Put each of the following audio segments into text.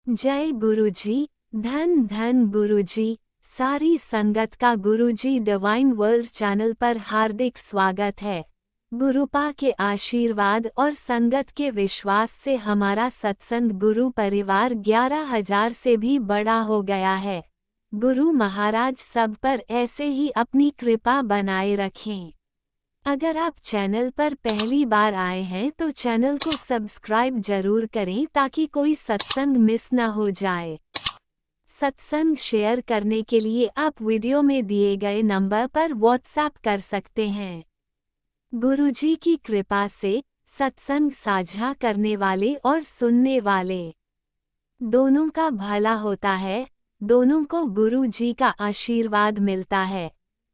जय गुरुजी। धन धन गुरुजी। सारी संगत का गुरुजी डिवाइन वर्ल्ड चैनल पर हार्दिक स्वागत है। गुरुपा के आशीर्वाद और संगत के विश्वास से हमारा सत्संग गुरु परिवार 11,000 से भी बड़ा हो गया है। गुरु महाराज सब पर ऐसे ही अपनी कृपा बनाए रखें। अगर आप चैनल पर पहली बार आए हैं तो चैनल को सब्सक्राइब जरूर करें ताकि कोई सत्संग मिस न हो जाए। सत्संग शेयर करने के लिए आप वीडियो में दिए गए नंबर पर व्हाट्सएप कर सकते हैं। गुरुजी की कृपा से सत्संग साझा करने वाले और सुनने वाले दोनों का भला होता है। दोनों को गुरु जी का आशीर्वाद मिलता है।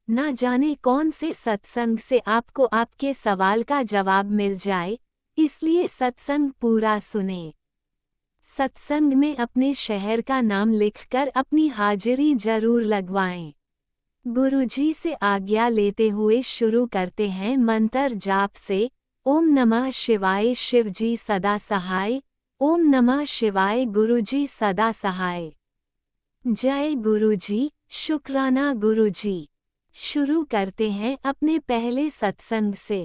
ना जाने कौन से सत्संग से आपको आपके सवाल का जवाब मिल जाए, इसलिए सत्संग पूरा सुने। सत्संग में अपने शहर का नाम लिखकर अपनी हाजिरी जरूर लगवाएं। गुरुजी से आज्ञा लेते हुए शुरू करते हैं मंत्र जाप से। ओम नमः शिवाय शिवजी सदा सहाय। ओम नमः शिवाय गुरुजी सदा सहाय। जय गुरुजी। शुक्राना गुरुजी। शुरू करते हैं अपने पहले सत्संग से।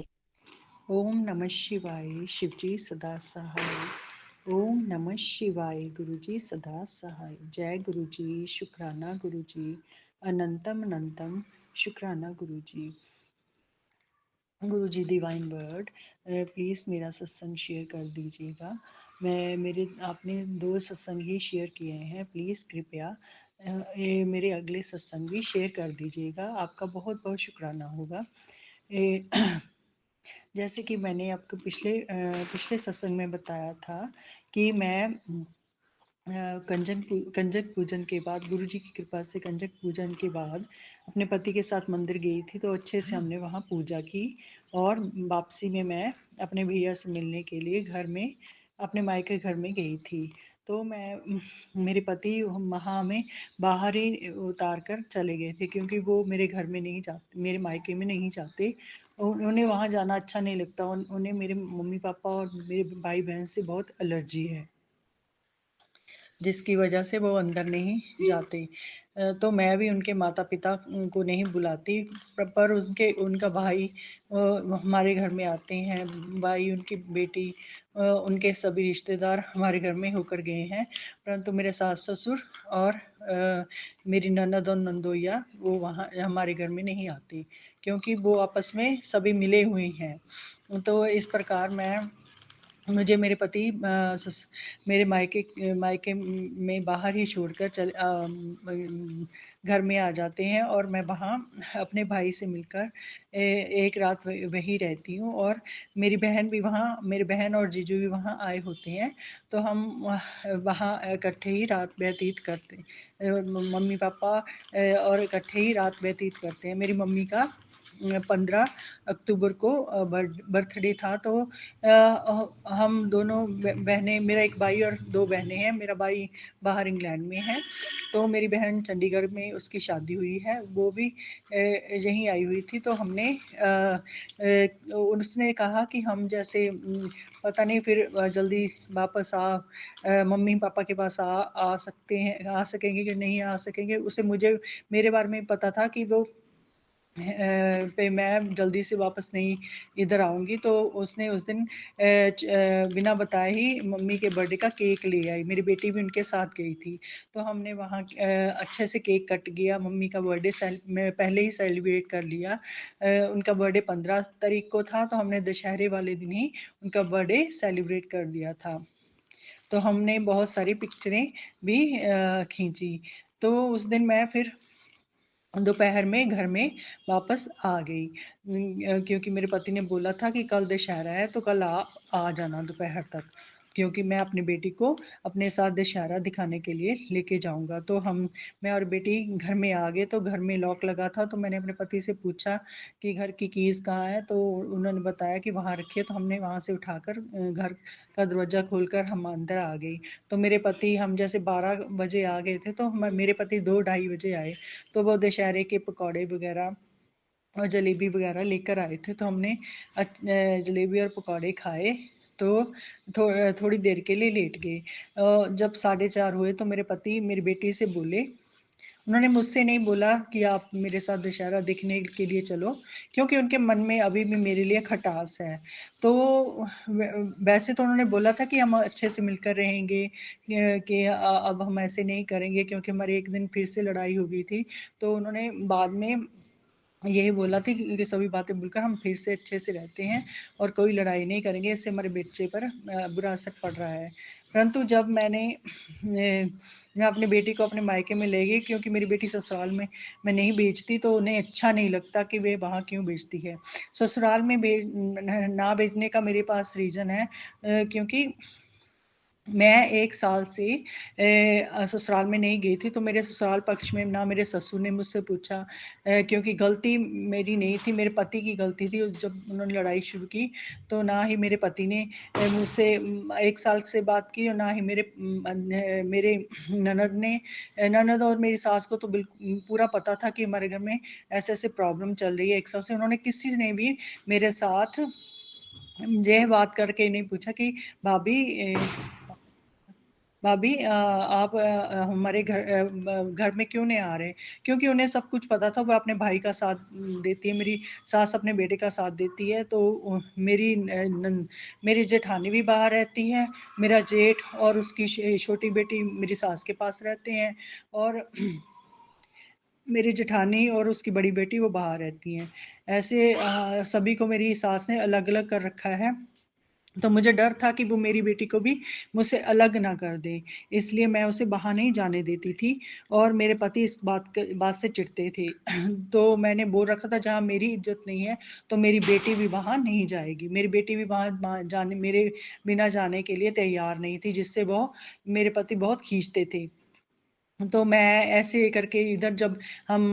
ओम नमः शिवाय शिवजी सदा सहाय। ओम नमः शिवाय गुरुजी सदा सहाय। जय गुरुजी। शुक्राना गुरुजी। अनंतम अनंतम शुक्राना गुरुजी। गुरुजी डिवाइन वर्ड, प्लीज़ मेरा सत्संग शेयर कर दीजिएगा। आपने 2 सत्संग ही शेयर किए हैं, प्लीज़ कृपया मेरे अगले सत्संग भी शेयर कर दीजिएगा। आपका बहुत बहुत शुक्राना होगा। जैसे कि मैंने आपको पिछले सत्संग में बताया था कि मैं कंजक पूजन के बाद, गुरु जी की कृपा से कंजक पूजन के बाद अपने पति के साथ मंदिर गई थी। तो अच्छे से हमने वहाँ पूजा की और वापसी में मैं अपने भैया से मिलने के लिए घर में अपने मायके घर में गई थी। तो मेरे पति वहाँ में बाहर ही उतार कर चले गए थे, क्योंकि वो मेरे घर में नहीं जाते, मेरे मायके में नहीं जाते। उन्हें वहाँ जाना अच्छा नहीं लगता। उन्हें मेरे मम्मी पापा और मेरे भाई बहन से बहुत एलर्जी है, जिसकी वजह से वो अंदर नहीं जाते। तो मैं भी उनके माता पिता को नहीं बुलाती, पर उनका भाई हमारे घर में आते हैं। भाई, उनकी बेटी, उनके सभी रिश्तेदार हमारे घर में होकर गए हैं। परंतु मेरे सास ससुर और मेरी ननद और नंदोइया वो वहाँ हमारे घर में नहीं आती, क्योंकि वो आपस में सभी मिले हुए हैं। तो इस प्रकार मुझे मेरे पति मेरे मायके में बाहर ही छोड़कर घर में आ जाते हैं, और मैं वहाँ अपने भाई से मिलकर एक रात वहीं रहती हूँ। और मेरी बहन और जीजू भी वहाँ आए होते हैं। तो हम वहाँ इकट्ठे ही रात व्यतीत करते हैं। मम्मी पापा और इकट्ठे ही रात व्यतीत करते हैं। मेरी मम्मी का 15 अक्टूबर को बर्थडे था। तो हम दोनों बहनें, मेरा एक भाई और 2 बहनें हैं। मेरा भाई बाहर इंग्लैंड में है, तो मेरी बहन चंडीगढ़ में उसकी शादी हुई है, वो भी यहीं आई हुई थी। तो उसने कहा कि हम जैसे पता नहीं फिर जल्दी वापस मम्मी पापा के पास आ सकते हैं, आ सकेंगे कि नहीं आ सकेंगे। उसे मुझे मेरे बारे में पता था कि वो पे मैं जल्दी से वापस नहीं इधर आऊँगी। तो उसने उस दिन बिना बताए ही मम्मी के बर्थडे का केक ले आई। मेरी बेटी भी उनके साथ गई थी। तो हमने वहाँ अच्छे से केक कट किया। मम्मी का बर्थडे मैं पहले ही सेलिब्रेट कर लिया। उनका बर्थडे 15 तारीख को था, तो हमने दशहरे वाले दिन ही उनका बर्थडे सेलिब्रेट कर लिया था। तो हमने बहुत सारी पिक्चरें भी खींची। तो उस दिन मैं फिर दोपहर में घर में वापस आ गई, क्योंकि मेरे पति ने बोला था कि कल दशहरा है, तो कल आ जाना दोपहर तक, क्योंकि मैं अपनी बेटी को अपने साथ दशहरा दिखाने के लिए लेके जाऊंगा। तो मैं और बेटी घर में आ गए। तो घर में लॉक लगा था। तो मैंने अपने पति से पूछा कि घर की कीज़ कहाँ है। तो उन्होंने बताया कि वहाँ रखी है। तो हमने वहाँ से उठाकर घर का दरवाज़ा खोलकर हम अंदर आ गई। तो मेरे पति, हम जैसे 12 बजे आ गए थे, तो मेरे पति 2 ढाई बजे आए। तो वो दशहरे के पकौड़े वगैरह और जलेबी वगैरह लेकर आए थे। तो हमने जलेबी और पकौड़े खाए। तो थोड़ी देर के लिए लेट गए। जब 4:30 हुए तो मेरे पति मेरी बेटी से बोले, उन्होंने मुझसे नहीं बोला कि आप मेरे साथ दशहरा देखने के लिए चलो, क्योंकि उनके मन में अभी भी मेरे लिए खटास है। तो वैसे तो उन्होंने बोला था कि हम अच्छे से मिलकर रहेंगे, कि अब हम ऐसे नहीं करेंगे, क्योंकि हमारी एक दिन फिर से लड़ाई हो गई थी। तो उन्होंने बाद में यही बोला था कि सभी बातें भूलकर हम फिर से अच्छे से रहते हैं और कोई लड़ाई नहीं करेंगे, इससे हमारे बच्चे पर बुरा असर पड़ रहा है। परंतु जब मैं अपनी बेटी को अपने मायके में ले गई, क्योंकि मेरी बेटी ससुराल में मैं नहीं बेचती, तो उन्हें अच्छा नहीं लगता कि वे वहाँ क्यों बेचती है। ससुराल में ना बेचने का मेरे पास रीज़न है, क्योंकि मैं 1 साल से ससुराल में नहीं गई थी, तो मेरे ससुराल पक्ष में ना मेरे ससुर ने मुझसे पूछा, क्योंकि गलती मेरी नहीं थी, मेरे पति की गलती थी। जब उन्होंने लड़ाई शुरू की, तो ना ही मेरे पति ने मुझसे 1 साल से बात की, और ना ही मेरे ननद ने, ननद और मेरी सास को तो पूरा पता था कि हमारे घर में ऐसे-ऐसे प्रॉब्लम चल रही है 1 साल से। उन्होंने किसी ने भी मेरे साथ यह बात करके नहीं पूछा कि भाभी भाभी आप हमारे घर में क्यों नहीं आ रहे? क्योंकि उन्हें सब कुछ पता था, वो अपने भाई का साथ देती है, मेरी सास अपने बेटे का साथ देती है, तो मेरी जेठानी भी बाहर रहती है, मेरा जेठ और उसकी छोटी बेटी मेरी सास के पास रहते हैं, और मेरी जेठानी और उसकी बड़ी बेटी वो बाहर रहती हैं। ऐसे सभी को मेरी सास ने अलग-अलग कर रखा है। तो मुझे डर था कि वो मेरी बेटी को भी मुझसे अलग ना कर दे, इसलिए मैं उसे बाहर नहीं जाने देती थी, और मेरे पति इस बात से चिढ़ते थे। तो मैंने बोल रखा था, जहाँ मेरी इज़्ज़त नहीं है, तो मेरी बेटी भी वहाँ नहीं जाएगी। मेरी बेटी भी वहाँ जाने मेरे बिना जाने के लिए तैयार नहीं थी, जिससे वो मेरे पति बहुत खींचते थे। तो मैं ऐसे करके इधर जब हम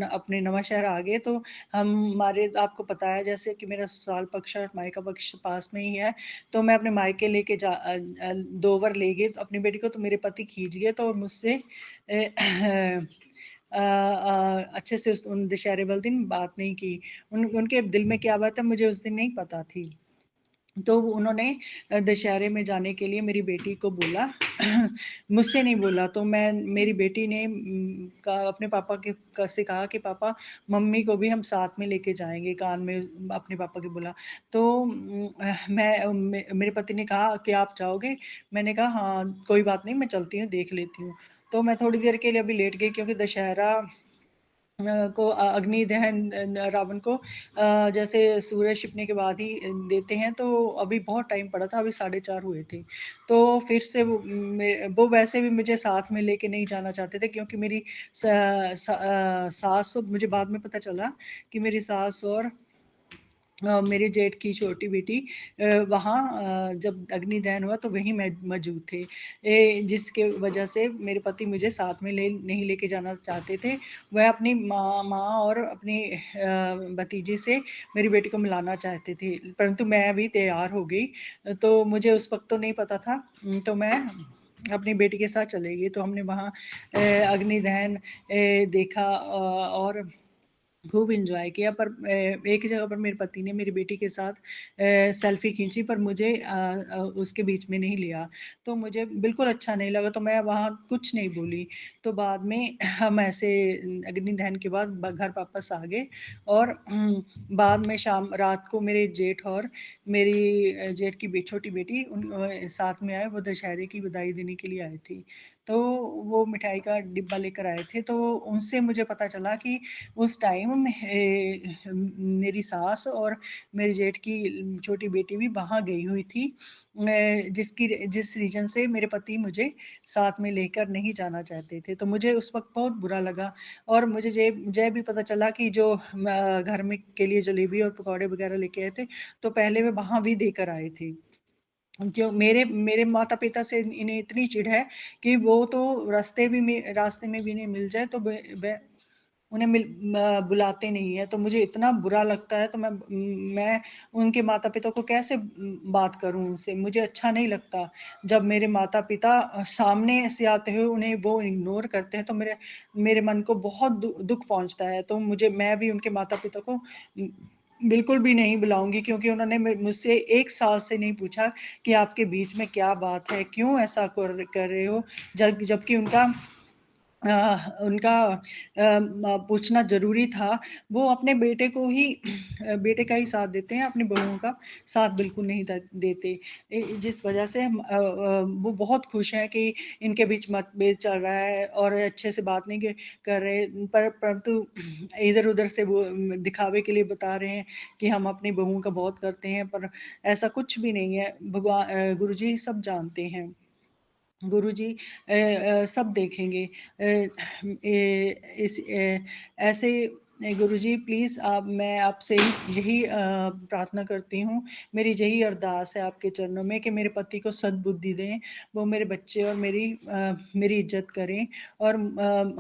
अपने नवांशहर आ गए, तो हमारे आपको पता है जैसे कि मेरा ससुराल पक्ष और मायका पक्ष पास में ही है, तो मैं अपने मायके लेके 2 बार ले गई तो अपनी बेटी को, तो मेरे पति खींच गए, तो मुझसे अच्छे से उन दशहरे वाले दिन बात नहीं की। उनके दिल में क्या बात है मुझे उस दिन नहीं पता थी। तो उन्होंने दशहरे में जाने के लिए मेरी बेटी को बोला, मुझसे नहीं बोला, तो मेरी बेटी ने अपने पापा से कहा कि पापा मम्मी को भी हम साथ में लेके जाएंगे, कान में अपने पापा के बोला। तो मेरे पति ने कहा कि आप जाओगे? मैंने कहा हाँ कोई बात नहीं, मैं चलती हूँ, देख लेती हूँ। तो मैं थोड़ी देर के लिए अभी लेट गई, क्योंकि दशहरा को अग्नि दहन रावण को जैसे सूरज छिपने के बाद ही देते हैं, तो अभी बहुत टाइम पड़ा था, अभी 4:30 हुए थे। तो फिर से वो वैसे भी मुझे साथ में लेके नहीं जाना चाहते थे, क्योंकि मेरी सास, मुझे बाद में पता चला कि मेरी सास और मेरे जेठ की छोटी बेटी वहाँ जब अग्निदहन हुआ तो वहीं मौजूद थे, जिसके वजह से मेरे पति मुझे साथ में नहीं लेके जाना चाहते थे। वह अपनी माँ और अपनी भतीजी से मेरी बेटी को मिलाना चाहते थे, परंतु मैं भी तैयार हो गई। तो मुझे उस वक्त तो नहीं पता था, तो मैं अपनी बेटी के साथ चले गई। तो हमने वहाँ अग्निदहन देखा, और खूब एन्जॉय किया, पर एक ही जगह पर मेरे पति ने मेरी बेटी के साथ सेल्फ़ी खींची, पर मुझे उसके बीच में नहीं लिया। तो मुझे बिल्कुल अच्छा नहीं लगा, तो मैं वहाँ कुछ नहीं बोली। तो बाद में हम ऐसे अग्नि दहन के बाद घर वापस आ गए, और बाद में रात को मेरे जेठ और मेरी जेठ की छोटी बेटी साथ में आए, वो दशहरे की बधाई देने के लिए आए थे। तो वो मिठाई का डिब्बा लेकर आए थे, तो उनसे मुझे पता चला कि उस टाइम मेरी सास और मेरे जेठ की छोटी बेटी भी वहाँ गई हुई थी, जिस रीज़न से मेरे पति मुझे साथ में लेकर नहीं जाना चाहते थे। तो मुझे उस वक़्त बहुत बुरा लगा, और मुझे ये भी पता चला कि जो घर में के लिए जलेबी और पकौड़े वग़ैरह लेके आए थे, तो पहले वे वहाँ भी देकर आए थे। क्यों मेरे मेरे माता-पिता से इन्हें इतनी चिढ़ है कि वो तो रास्ते में भी इन्हें मिल जाए, तो वे उन्हें बुलाते नहीं हैं। तो मुझे इतना बुरा लगता है, तो मैं उनके माता-पिता को कैसे बात करूँ उनसे? मुझे अच्छा नहीं लगता। जब मेरे माता-पिता सामने से आते हुए उन्हें वो इग्नोर करते हैं, तो मेरे मन को बहुत दुःख पहुँचता है। तो मैं भी उनके माता-पिता को बिल्कुल भी नहीं बुलाऊँगी, क्योंकि उन्होंने मुझसे 1 साल से नहीं पूछा कि आपके बीच में क्या बात है? क्यों ऐसा कर रहे हो? जबकि उनका पूछना ज़रूरी था। वो अपने बेटे को ही बेटे का ही साथ देते हैं, अपनी बहुओं का साथ बिल्कुल नहीं देते। जिस वजह से वो बहुत खुश हैं कि इनके बीच मतभेद चल रहा है और अच्छे से बात नहीं कर रहे, परंतु इधर-उधर से वो दिखावे के लिए बता रहे हैं कि हम अपनी बहुओं का बहुत करते हैं, पर ऐसा कुछ भी नहीं है। गुरुजी सब जानते हैं। गुरुजी सब देखेंगे। ऐसे गुरुजी प्लीज़ आप मैं आपसे यही प्रार्थना करती हूँ, मेरी यही अरदास है आपके चरणों में कि मेरे पति को सद्बुद्धि दें, वो मेरे बच्चे और मेरी इज़्ज़त करें और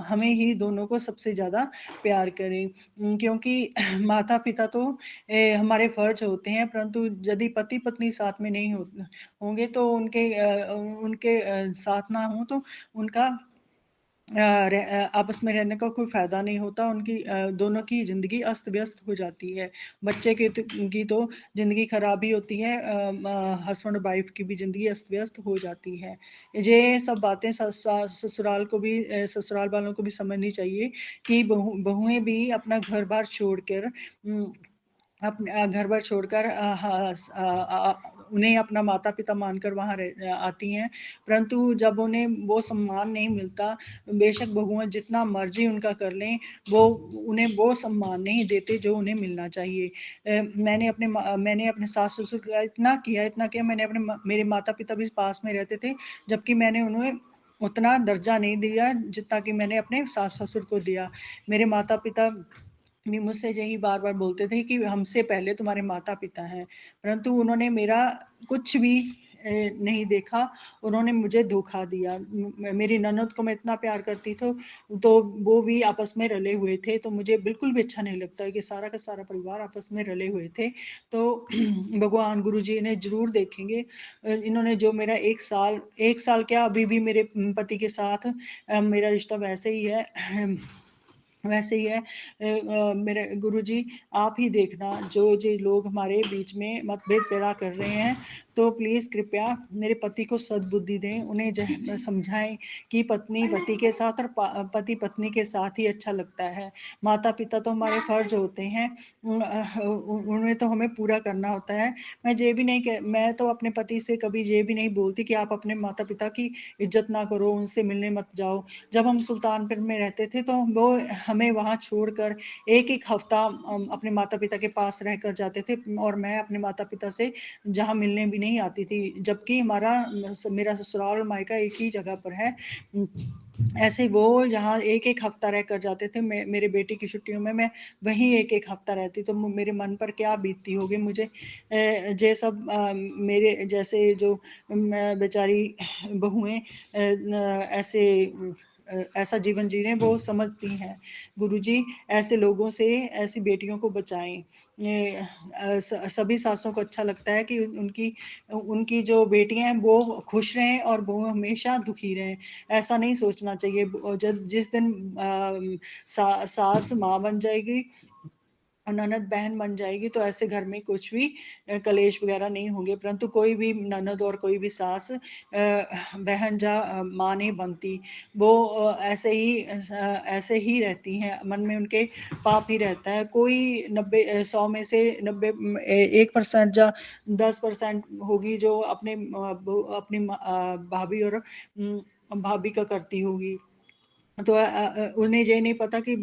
हमें ही दोनों को सबसे ज़्यादा प्यार करें। क्योंकि माता-पिता तो हमारे फ़र्ज़ होते हैं, परंतु यदि पति-पत्नी साथ में नहीं होंगे तो उनके साथ ना हों तो उनका आपस में रहने का कोई फ़ायदा नहीं होता। दोनों की ज़िंदगी अस्त-व्यस्त हो जाती है। बच्चे की तो ज़िंदगी ख़राब ही होती है, हस्बैंड वाइफ़ की भी ज़िंदगी अस्त-व्यस्त हो जाती है। ये सब बातें ससुराल वालों को भी समझनी चाहिए कि बहुएँ भी अपना घर-बार छोड़कर घर-बार छोड़कर उन्हें अपना माता-पिता मानकर वहाँ आती हैं, परंतु जब उन्हें वो सम्मान नहीं मिलता, बेशक बहुएँ जितना मर्ज़ी उनका कर लें, उन्हें वो सम्मान नहीं देते जो उन्हें मिलना चाहिए। मैंने अपने सास-ससुर का इतना किया, मेरे माता-पिता भी पास में रहते थे, जबकि मैंने उन्हें उतना दर्जा नहीं दिया, जितना कि मैंने अपने सास-ससुर को दिया। मेरे माता-पिता भी मुझसे यही बार-बार बोलते थे कि हमसे पहले तुम्हारे माता-पिता हैं, परंतु उन्होंने मेरा कुछ भी नहीं देखा, उन्होंने मुझे धोखा दिया। मेरी ननद को मैं इतना प्यार करती तो वो भी आपस में रले हुए थे, तो मुझे बिल्कुल भी अच्छा नहीं लगता है कि सारा का सारा परिवार आपस में रले हुए थे। तो भगवान गुरुजी इन्हें ज़रूर देखेंगे। इन्होंने जो मेरा 1 साल क्या, अभी भी मेरे पति के साथ मेरा रिश्ता वैसे ही है। वैसे ही है। मेरे गुरुजी आप ही देखना, जो लोग हमारे बीच में मतभेद पैदा कर रहे हैं, तो प्लीज़ कृपया मेरे पति को सद्बुद्धि दें, उन्हें समझाएँ कि पत्नी पति के साथ और पति पत्नी के साथ ही अच्छा लगता है। माता-पिता तो हमारे फ़र्ज़ होते हैं, उन्हें तो हमें पूरा करना होता है। मैं तो अपने पति से कभी ये भी नहीं बोलती कि आप अपने माता-पिता की इज़्ज़त ना करो, उनसे मिलने मत जाओ। जब हम सुल्तानपुर में रहते थे, तो वो हमें वहाँ छोड़कर 1-1 हफ्ता अपने माता-पिता के पास रहकर जाते थे और मैं अपने माता-पिता से जहाँ मिलने भी नहीं आती थी, जबकि मेरा ससुराल और मायका एक ही जगह पर है। उम, ऐसे वो यहाँ 1-1 हफ्ता रहकर जाते थे। मेरे बेटे की छुट्टियों में मैं वहीं 1-1 हफ्ता रहती, तो मेरे मन पर क्या बीतती होगी। मुझे ये सब मेरे जैसे जो बेचारी बहुएँ ऐसे ऐसा जीवन जी रहे हैं, वो समझती हैं। गुरुजी ऐसे लोगों से ऐसी बेटियों को बचाएँ। सभी सासों को अच्छा लगता है कि उनकी उनकी जो बेटियाँ हैं वो खुश रहें और वो हमेशा दुखी रहें। ऐसा नहीं सोचना चाहिए। जिस दिन सास माँ बन जाएगी और ननद बहन बन जाएगी, तो ऐसे घर में कुछ भी कलेश वगैरह नहीं होंगे, परंतु कोई भी ननद और कोई भी सास बहन माँ नहीं बनती। वो ऐसे ही रहती हैं, मन में उनके पाप ही रहता है। कोई 100 में से 1% या 10% होगी जो अपनी भाभी और भाभी का करती होगी। तो उन्हें ये नहीं पता कि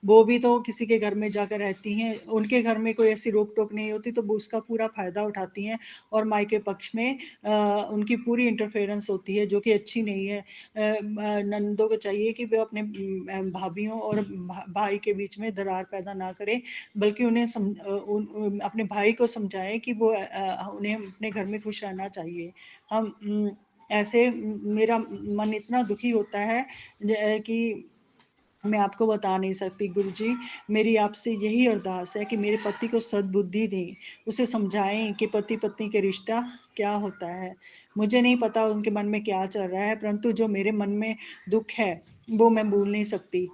वो भी तो किसी के घर में जाकर रहती हैं, उनके घर में कोई ऐसी रोक-टोक नहीं होती, तो वो उसका पूरा फ़ायदा उठाती हैं और मायके पक्ष में उनकी पूरी इंटरफेरेंस होती है, जो कि अच्छी नहीं है। ननदों को चाहिए कि वे अपने भाभीयों और भाई के बीच में दरार पैदा ना करें, बल्कि अपने भाई को समझाएँ कि उन्हें अपने घर में खुश रहना चाहिए। ऐसे मेरा मन इतना दुखी होता है कि मैं आपको बता नहीं सकती। गुरुजी, मेरी आपसे यही अरदास है कि मेरे पति को सद्बुद्धि दें, उसे समझाएँ कि पति-पत्नी का रिश्ता क्या होता है। मुझे नहीं पता उनके मन में क्या चल रहा है, परंतु जो मेरे मन में दुःख है, वो मैं भूल नहीं सकती।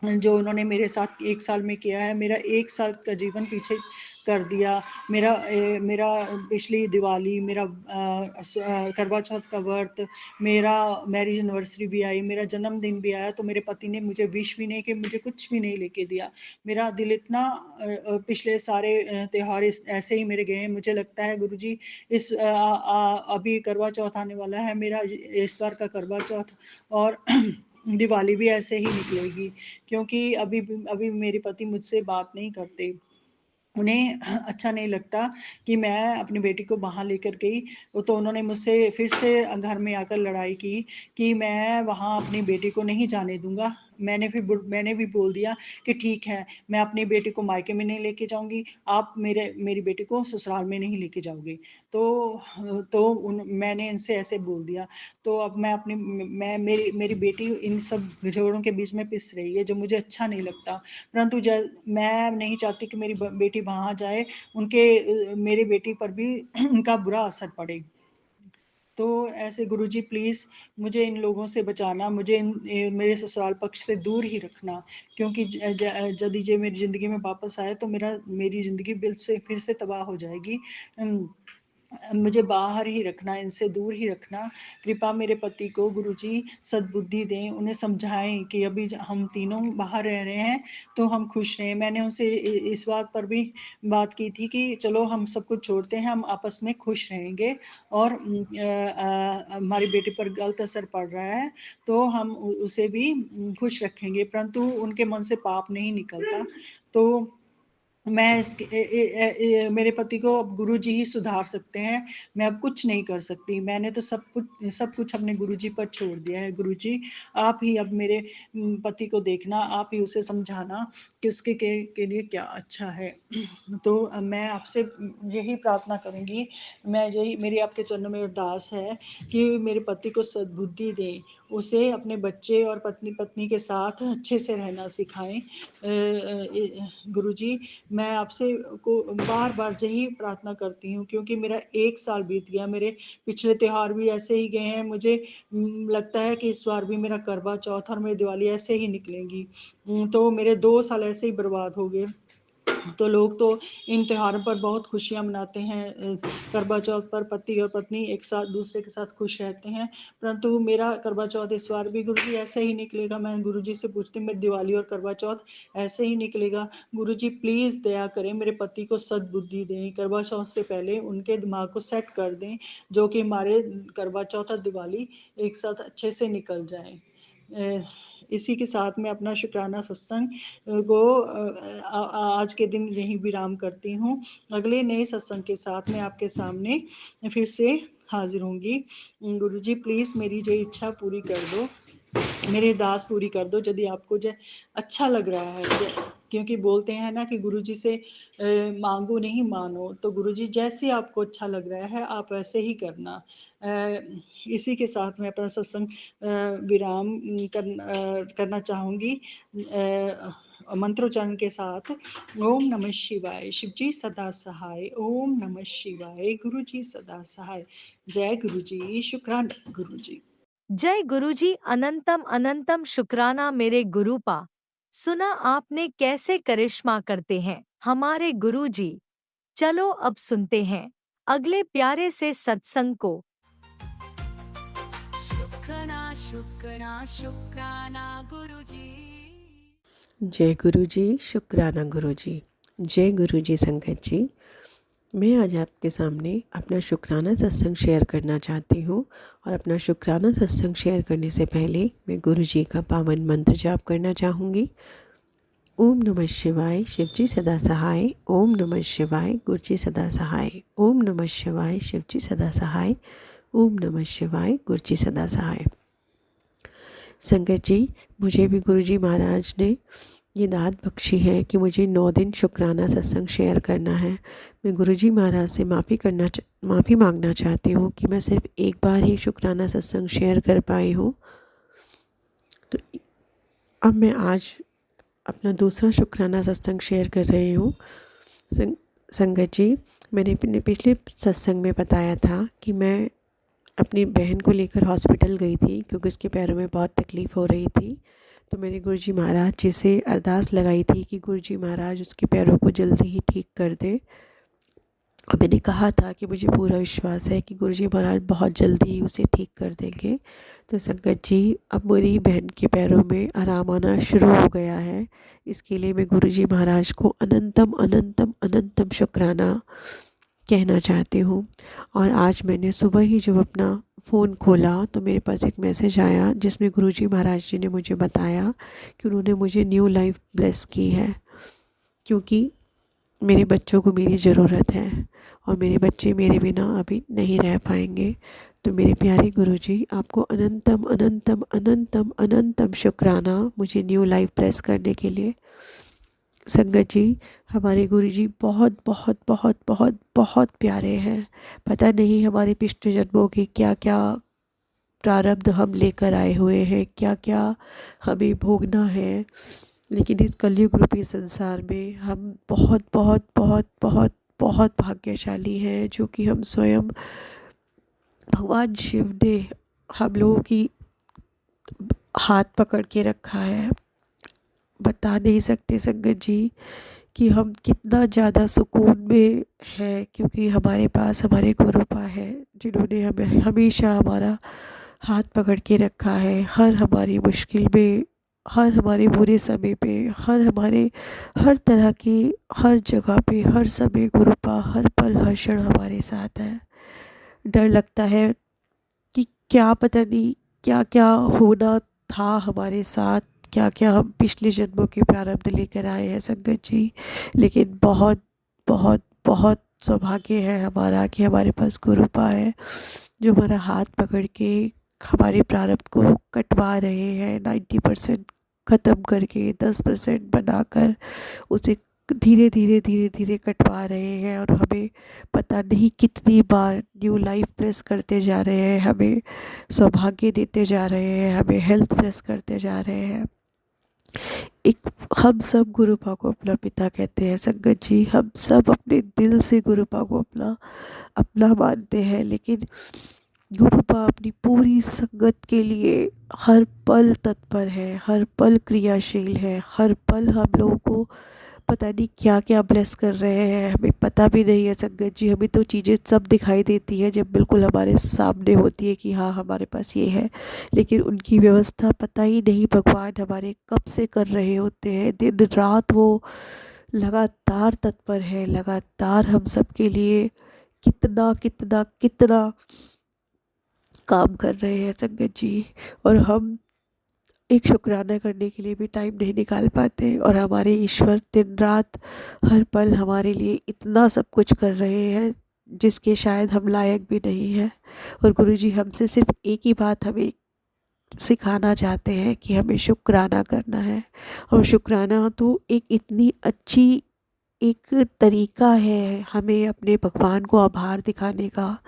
जो उन्होंने मेरे साथ 1 साल में किया है, मेरा 1 साल का जीवन पीछे कर दिया। मेरा पिछली दिवाली, मेरा करवा चौथ का व्रत, मेरा मैरिज एनिवर्सरी भी आई, मेरा जन्मदिन भी आया, तो मेरे पति ने मुझे विश भी नहीं किया, मुझे कुछ भी नहीं लेके दिया। मेरा दिल इतना पिछले सारे त्योहार ऐसे ही मेरे गए हैं। मुझे लगता है गुरुजी अभी करवा चौथ आने वाला है, मेरा इस बार का करवा चौथ और दिवाली भी ऐसे ही निकलेगी, क्योंकि अभी मेरे पति मुझसे बात नहीं करते। उन्हें अच्छा नहीं लगता कि मैं अपनी बेटी को वहाँ लेकर गई, तो उन्होंने मुझसे फिर से घर में आकर लड़ाई की कि मैं वहाँ अपनी बेटी को नहीं जाने दूंगा। मैंने भी बोल दिया कि ठीक है, मैं अपनी बेटी को मायके में नहीं लेके जाऊंगी, आप मेरी बेटी को ससुराल में नहीं लेके जाओगे। मैंने इनसे ऐसे बोल दिया। तो अब मेरी बेटी इन सब झगड़ों के बीच में पिस रही है, जो मुझे अच्छा नहीं लगता। परंतु मैं नहीं चाहती कि मेरी बेटी वहां जाए, मेरी बेटी पर भी उनका बुरा असर पड़े। तो ऐसे गुरुजी प्लीज मुझे इन लोगों से बचाना, मुझे मेरे ससुराल पक्ष से दूर ही रखना, क्योंकि यदि ये मेरी जिंदगी में वापस आए तो मेरी जिंदगी फिर से तबाह हो जाएगी। मुझे बाहर ही रखना, इनसे दूर ही रखना। कृपा मेरे पति को गुरुजी सद्बुद्धि दें, उन्हें समझाएं कि अभी हम तीनों बाहर रह रहे हैं तो हम खुश रहें। मैंने उनसे इस बात पर भी बात की थी कि चलो हम सब कुछ छोड़ते हैं, हम आपस में खुश रहेंगे, और हमारी बेटी पर गलत असर पड़ रहा है तो हम उसे भी खुश रखेंगे, परंतु उनके मन से पाप नहीं निकलता। तो मैं इसके मेरे पति को अब गुरुजी ही सुधार सकते हैं, मैं अब कुछ नहीं कर सकती। मैंने तो सब कुछ अपने गुरुजी पर छोड़ दिया है। गुरुजी आप ही अब मेरे पति को देखना, आप ही उसे समझाना कि उसके के लिए क्या अच्छा है। तो मैं आपसे यही प्रार्थना करूंगी, मेरी आपके चरणों में अरदास है कि मेरे पति को सद्बुद्धि दें, उसे अपने बच्चे और पत्नी के साथ अच्छे से रहना सिखाएं। गुरुजी मैं आपसे को बार यही प्रार्थना करती हूँ, क्योंकि मेरा 1 साल बीत गया, मेरे पिछले त्योहार भी ऐसे ही गए हैं। मुझे लगता है कि इस बार भी मेरा करवा चौथ और मेरी दिवाली ऐसे ही निकलेंगी। तो मेरे 2 साल ऐसे ही बर्बाद हो गए। तो लोग तो इन त्योहारों पर बहुत खुशियां मनाते हैं। करवा चौथ पर पति और पत्नी एक साथ दूसरे के साथ खुश रहते हैं, परंतु मेरा करवा चौथ इस बार भी गुरुजी ऐसे ही निकलेगा। मैं गुरुजी से पूछती हूँ मेरी दिवाली और करवा चौथ ऐसे ही निकलेगा। गुरुजी प्लीज दया करें, मेरे पति को सद्बुद्धि दें, करवा चौथ से पहले उनके दिमाग को सेट कर दें, जो कि हमारे करवा चौथ और दिवाली एक साथ अच्छे से निकल जाए। इसी के साथ मैं अपना शुक्राना सत्संग को आज के दिन यहीं विराम करती हूँ। अगले नए सत्संग के साथ मैं आपके सामने फिर से हाजिर होंगी। गुरुजी प्लीज मेरी जो इच्छा पूरी कर दो, मेरी दास पूरी कर दो, यदि आपको जो अच्छा लग रहा है। क्योंकि बोलते हैं ना कि गुरुजी से मांगो नहीं मानो, तो गुरुजी जैसे आपको अच्छा लग रहा है आप वैसे ही करना। इसी के साथ मैं अपना सत्संग विराम करना चाहूंगी मंत्रोच्चारण के साथ। ओम नमः शिवाय, शिवजी सदा सहाय। ओम नमः शिवाय, गुरुजी सदा सहाय। जय गुरुजी, शुक्राना गुरुजी। जय गुरुजी, अनंतम अनंतम शुक्राना मेरे गुरुपा। सुना आपने कैसे करिश्मा करते हैं हमारे गुरुजी। चलो अब सुनते हैं अगले प्यारे से सत्संग को। शुक्राना शुक्राना शुक्राना गुरुजी। जय गुरुजी, शुक्राना गुरुजी। जय गुरुजी संगत जी। मैं आज आपके सामने अपना शुक्राना सत्संग शेयर करना चाहती हूँ, और अपना शुक्राना सत्संग शेयर करने से पहले मैं गुरुजी का पावन मंत्र जाप करना चाहूँगी। ओम नमः शिवाय, शिवजी सदा सहाय। ओम नमः शिवाय, गुरुजी सदा सहाय। ओम नमः शिवाय, शिवजी सदा सहाय। ओम नमः शिवाय, गुरुजी सदा सहाय। संगत जी, मुझे भी गुरुजी महाराज ने ये दात बख्शी है कि मुझे 9 दिन शुक्राना सत्संग शेयर करना है। मैं गुरुजी महाराज से माफ़ी मांगना चाहती हूँ कि मैं सिर्फ एक बार ही शुक्राना सत्संग शेयर कर पाई हूँ। तो अब मैं आज अपना दूसरा शुक्राना सत्संग शेयर कर रही हूँ। संगत जी, मैंने अपने पिछले सत्संग में बताया था कि मैं अपनी बहन को लेकर हॉस्पिटल गई थी, क्योंकि उसके पैरों में बहुत तकलीफ़ हो रही थी। तो मैंने गुरुजी महाराज जी से अरदास लगाई थी कि गुरुजी महाराज उसके पैरों को जल्दी ही ठीक कर दे। और मैंने कहा था कि मुझे पूरा विश्वास है कि गुरुजी महाराज बहुत जल्दी ही उसे ठीक कर देंगे। तो संगत जी, अब मेरी बहन के पैरों में आराम आना शुरू हो गया है। इसके लिए मैं गुरुजी महाराज को अनंतम अनंतम अनंतम शुक्राना कहना चाहती हूँ। और आज मैंने सुबह ही जब अपना फ़ोन खोला तो मेरे पास एक मैसेज आया जिसमें गुरुजी महाराज जी ने मुझे बताया कि उन्होंने मुझे न्यू लाइफ ब्लेस की है, क्योंकि मेरे बच्चों को मेरी ज़रूरत है और मेरे बच्चे मेरे बिना अभी नहीं रह पाएंगे। तो मेरे प्यारे गुरुजी, आपको अनंतम अनंतम अनंतम अनंतम शुक्राना मुझे न्यू लाइफ ब्लेस करने के लिए। संगत जी, हमारे गुरुजी बहुत बहुत बहुत बहुत बहुत प्यारे हैं। पता नहीं हमारे पिछले जन्मों के क्या क्या प्रारब्ध हम लेकर आए हुए हैं, क्या क्या हमें भोगना है, लेकिन इस कलयुग रूपी संसार में हम बहुत बहुत बहुत बहुत बहुत भाग्यशाली हैं, जो कि हम स्वयं भगवान शिव ने हम लोगों की हाथ पकड़ के रखा है। बता नहीं सकते संगत जी कि हम कितना ज़्यादा सुकून में है, क्योंकि हमारे पास हमारे गुरुपा है जिन्होंने हमें हमेशा हमारा हाथ पकड़ के रखा है। हर हमारी मुश्किल में, हर हमारे बुरे समय पे, हर तरह की हर जगह पे, हर समय गुरुपा हर पल हर क्षण हमारे साथ है। डर लगता है कि क्या पता नहीं क्या क्या होना था हमारे साथ, क्या क्या हम पिछले जन्मों के प्रारब्ध लेकर आए हैं संगत जी। लेकिन बहुत बहुत बहुत सौभाग्य है हमारा कि हमारे पास गुरुपा है जो हमारा हाथ पकड़ के हमारे प्रारब्ध को कटवा रहे हैं। 90% ख़त्म करके 10% बनाकर उसे धीरे धीरे धीरे धीरे कटवा रहे हैं, और हमें पता नहीं कितनी बार न्यू लाइफ ब्लेस करते जा रहे हैं, हमें सौभाग्य देते जा रहे हैं, हमें हेल्थ ब्लेस करते जा रहे हैं। एक हम सब गुरुपा को अपना पिता कहते हैं संगत जी। हम सब अपने दिल से गुरुपा को अपना मानते हैं, लेकिन गुरुपा अपनी पूरी संगत के लिए हर पल तत्पर है, हर पल क्रियाशील है, हर पल हम लोगों को पता नहीं क्या क्या ब्लेस कर रहे हैं, हमें पता भी नहीं है संगत जी। हमें तो चीज़ें सब दिखाई देती है जब बिल्कुल हमारे सामने होती है कि हाँ हमारे पास ये है, लेकिन उनकी व्यवस्था पता ही नहीं भगवान हमारे कब से कर रहे होते हैं। दिन रात वो लगातार तत्पर है, लगातार हम सब के लिए कितना कितना कितना काम कर रहे हैं संगत जी। और हम एक शुक्राना करने के लिए भी टाइम नहीं निकाल पाते, और हमारे ईश्वर दिन रात हर पल हमारे लिए इतना सब कुछ कर रहे हैं जिसके शायद हम लायक भी नहीं हैं। और गुरुजी हमसे सिर्फ एक ही बात हमें सिखाना चाहते हैं कि हमें शुक्राना करना है। और शुक्राना तो एक इतनी अच्छी एक तरीका है हमें अपने भगवान को आभार दिखाने का,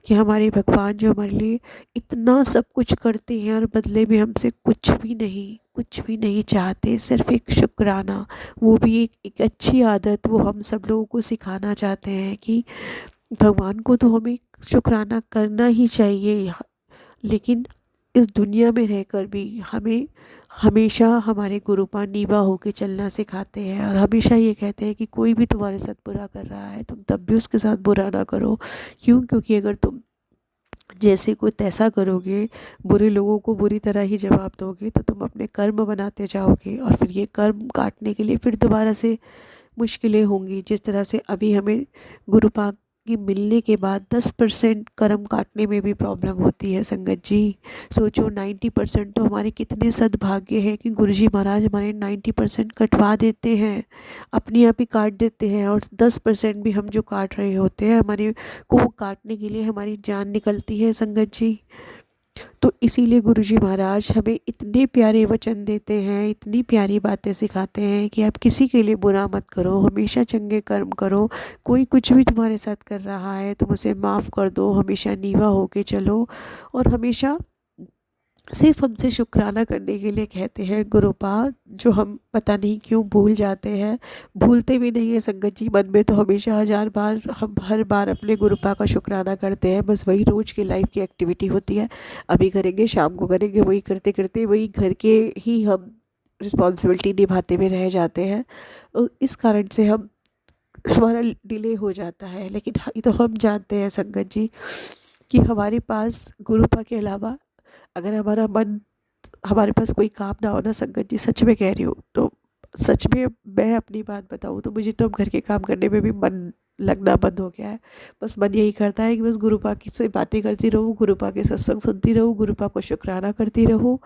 कि हमारे भगवान जो हमारे लिए इतना सब कुछ करते हैं और बदले में हमसे कुछ भी नहीं चाहते, सिर्फ एक शुक्राना। वो भी एक अच्छी आदत वो हम सब लोगों को सिखाना चाहते हैं कि भगवान को तो हमें शुक्राना करना ही चाहिए, लेकिन इस दुनिया में रहकर भी हमें हमेशा हमारे गुरुपा नीवा होके चलना सिखाते हैं, और हमेशा ये कहते हैं कि कोई भी तुम्हारे साथ बुरा कर रहा है तुम तब भी उसके साथ बुरा ना करो। क्योंकि अगर तुम जैसे को तैसा करोगे, बुरे लोगों को बुरी तरह ही जवाब दोगे, तो तुम अपने कर्म बनाते जाओगे, और फिर ये कर्म काटने के लिए फिर दोबारा से मुश्किलें होंगी। जिस तरह से अभी हमें गुरुपा की मिलने के बाद 10% कर्म काटने में भी प्रॉब्लम होती है संगत जी। सोचो 90% तो हमारे कितने सद्भाग्य है कि गुरुजी महाराज हमारे 90% कटवा देते हैं, अपने आप ही काट देते हैं, और 10% भी हम जो काट रहे होते हैं हमारे को काटने के लिए हमारी जान निकलती है संगत जी। तो इसीलिए गुरुजी महाराज हमें इतने प्यारे वचन देते हैं, इतनी प्यारी बातें सिखाते हैं कि आप किसी के लिए बुरा मत करो, हमेशा चंगे कर्म करो। कोई कुछ भी तुम्हारे साथ कर रहा है तुम उसे माफ़ कर दो, हमेशा नीवा होके चलो, और हमेशा सिर्फ हमसे शुक्राना करने के लिए कहते हैं गुरुपा, जो हम पता नहीं क्यों भूल जाते हैं। भूलते भी नहीं है संगत जी, मन में तो हमेशा 1000 बार हम हर बार अपने गुरुपा का शुक्राना करते हैं। बस वही रोज़ की लाइफ की एक्टिविटी होती है, अभी करेंगे शाम को करेंगे, वही करते करते वही घर के ही हम रिस्पॉन्सिबिलिटी निभाते हुए रह जाते हैं, और इस कारण से हमारा डिले हो जाता है। लेकिन ये तो हम जानते हैं संगत जी कि हमारे पास गुरुपा के अलावा अगर हमारे पास कोई काम ना हो ना संगत जी, सच में कह रही हूँ, तो सच में मैं अपनी बात बताऊँ तो मुझे तो अब घर के काम करने में भी मन लगना बंद हो गया है। बस मन यही करता है कि बस गुरुपा की से बातें करती रहूँ, गुरुपा के सत्संग सुनती रहूँ, गुरुपा को शुक्राना करती रहूँ,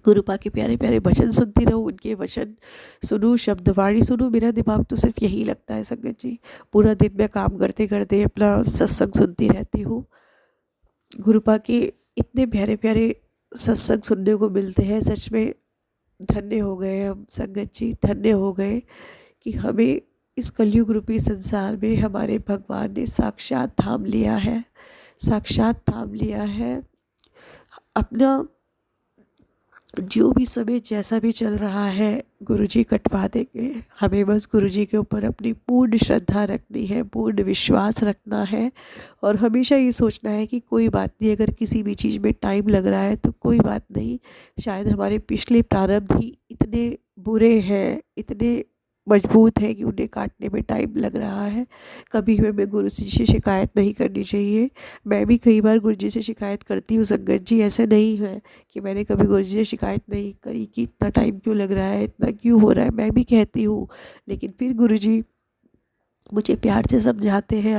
गुरुपा के प्यारे प्यारे वचन सुनती रहूँ, उनके वचन सुनूँ, शब्दवाणी सुनूँ। मेरा दिमाग तो सिर्फ यही लगता है संगत जी। पूरा दिन मैं काम करते करते अपना सत्संग सुनती रहती हूँ। गुरुपा के इतने प्यारे प्यारे सत्संग सुनने को मिलते हैं, सच में धन्य हो गए हम संगत जी, धन्य हो गए कि हमें इस कलयुग रूपी संसार में हमारे भगवान ने साक्षात थाम लिया है, साक्षात थाम लिया है। अपना जो भी समय जैसा भी चल रहा है गुरुजी कटवा देंगे। हमें बस गुरुजी के ऊपर अपनी पूर्ण श्रद्धा रखनी है, पूर्ण विश्वास रखना है, और हमेशा ये सोचना है कि कोई बात नहीं, अगर किसी भी चीज़ में टाइम लग रहा है तो कोई बात नहीं, शायद हमारे पिछले प्रारब्ध ही इतने बुरे हैं, इतने मजबूत है कि उन्हें काटने में टाइम लग रहा है। कभी हमें गुरु जी से शिकायत नहीं करनी चाहिए। मैं भी कई बार गुरु जी से शिकायत करती हूँ संगत जी, ऐसा नहीं है कि मैंने कभी गुरु जी से शिकायत नहीं करी कि इतना टाइम क्यों लग रहा है, इतना क्यों हो रहा है, मैं भी कहती हूँ। लेकिन फिर गुरु जी मुझे प्यार से समझाते हैं,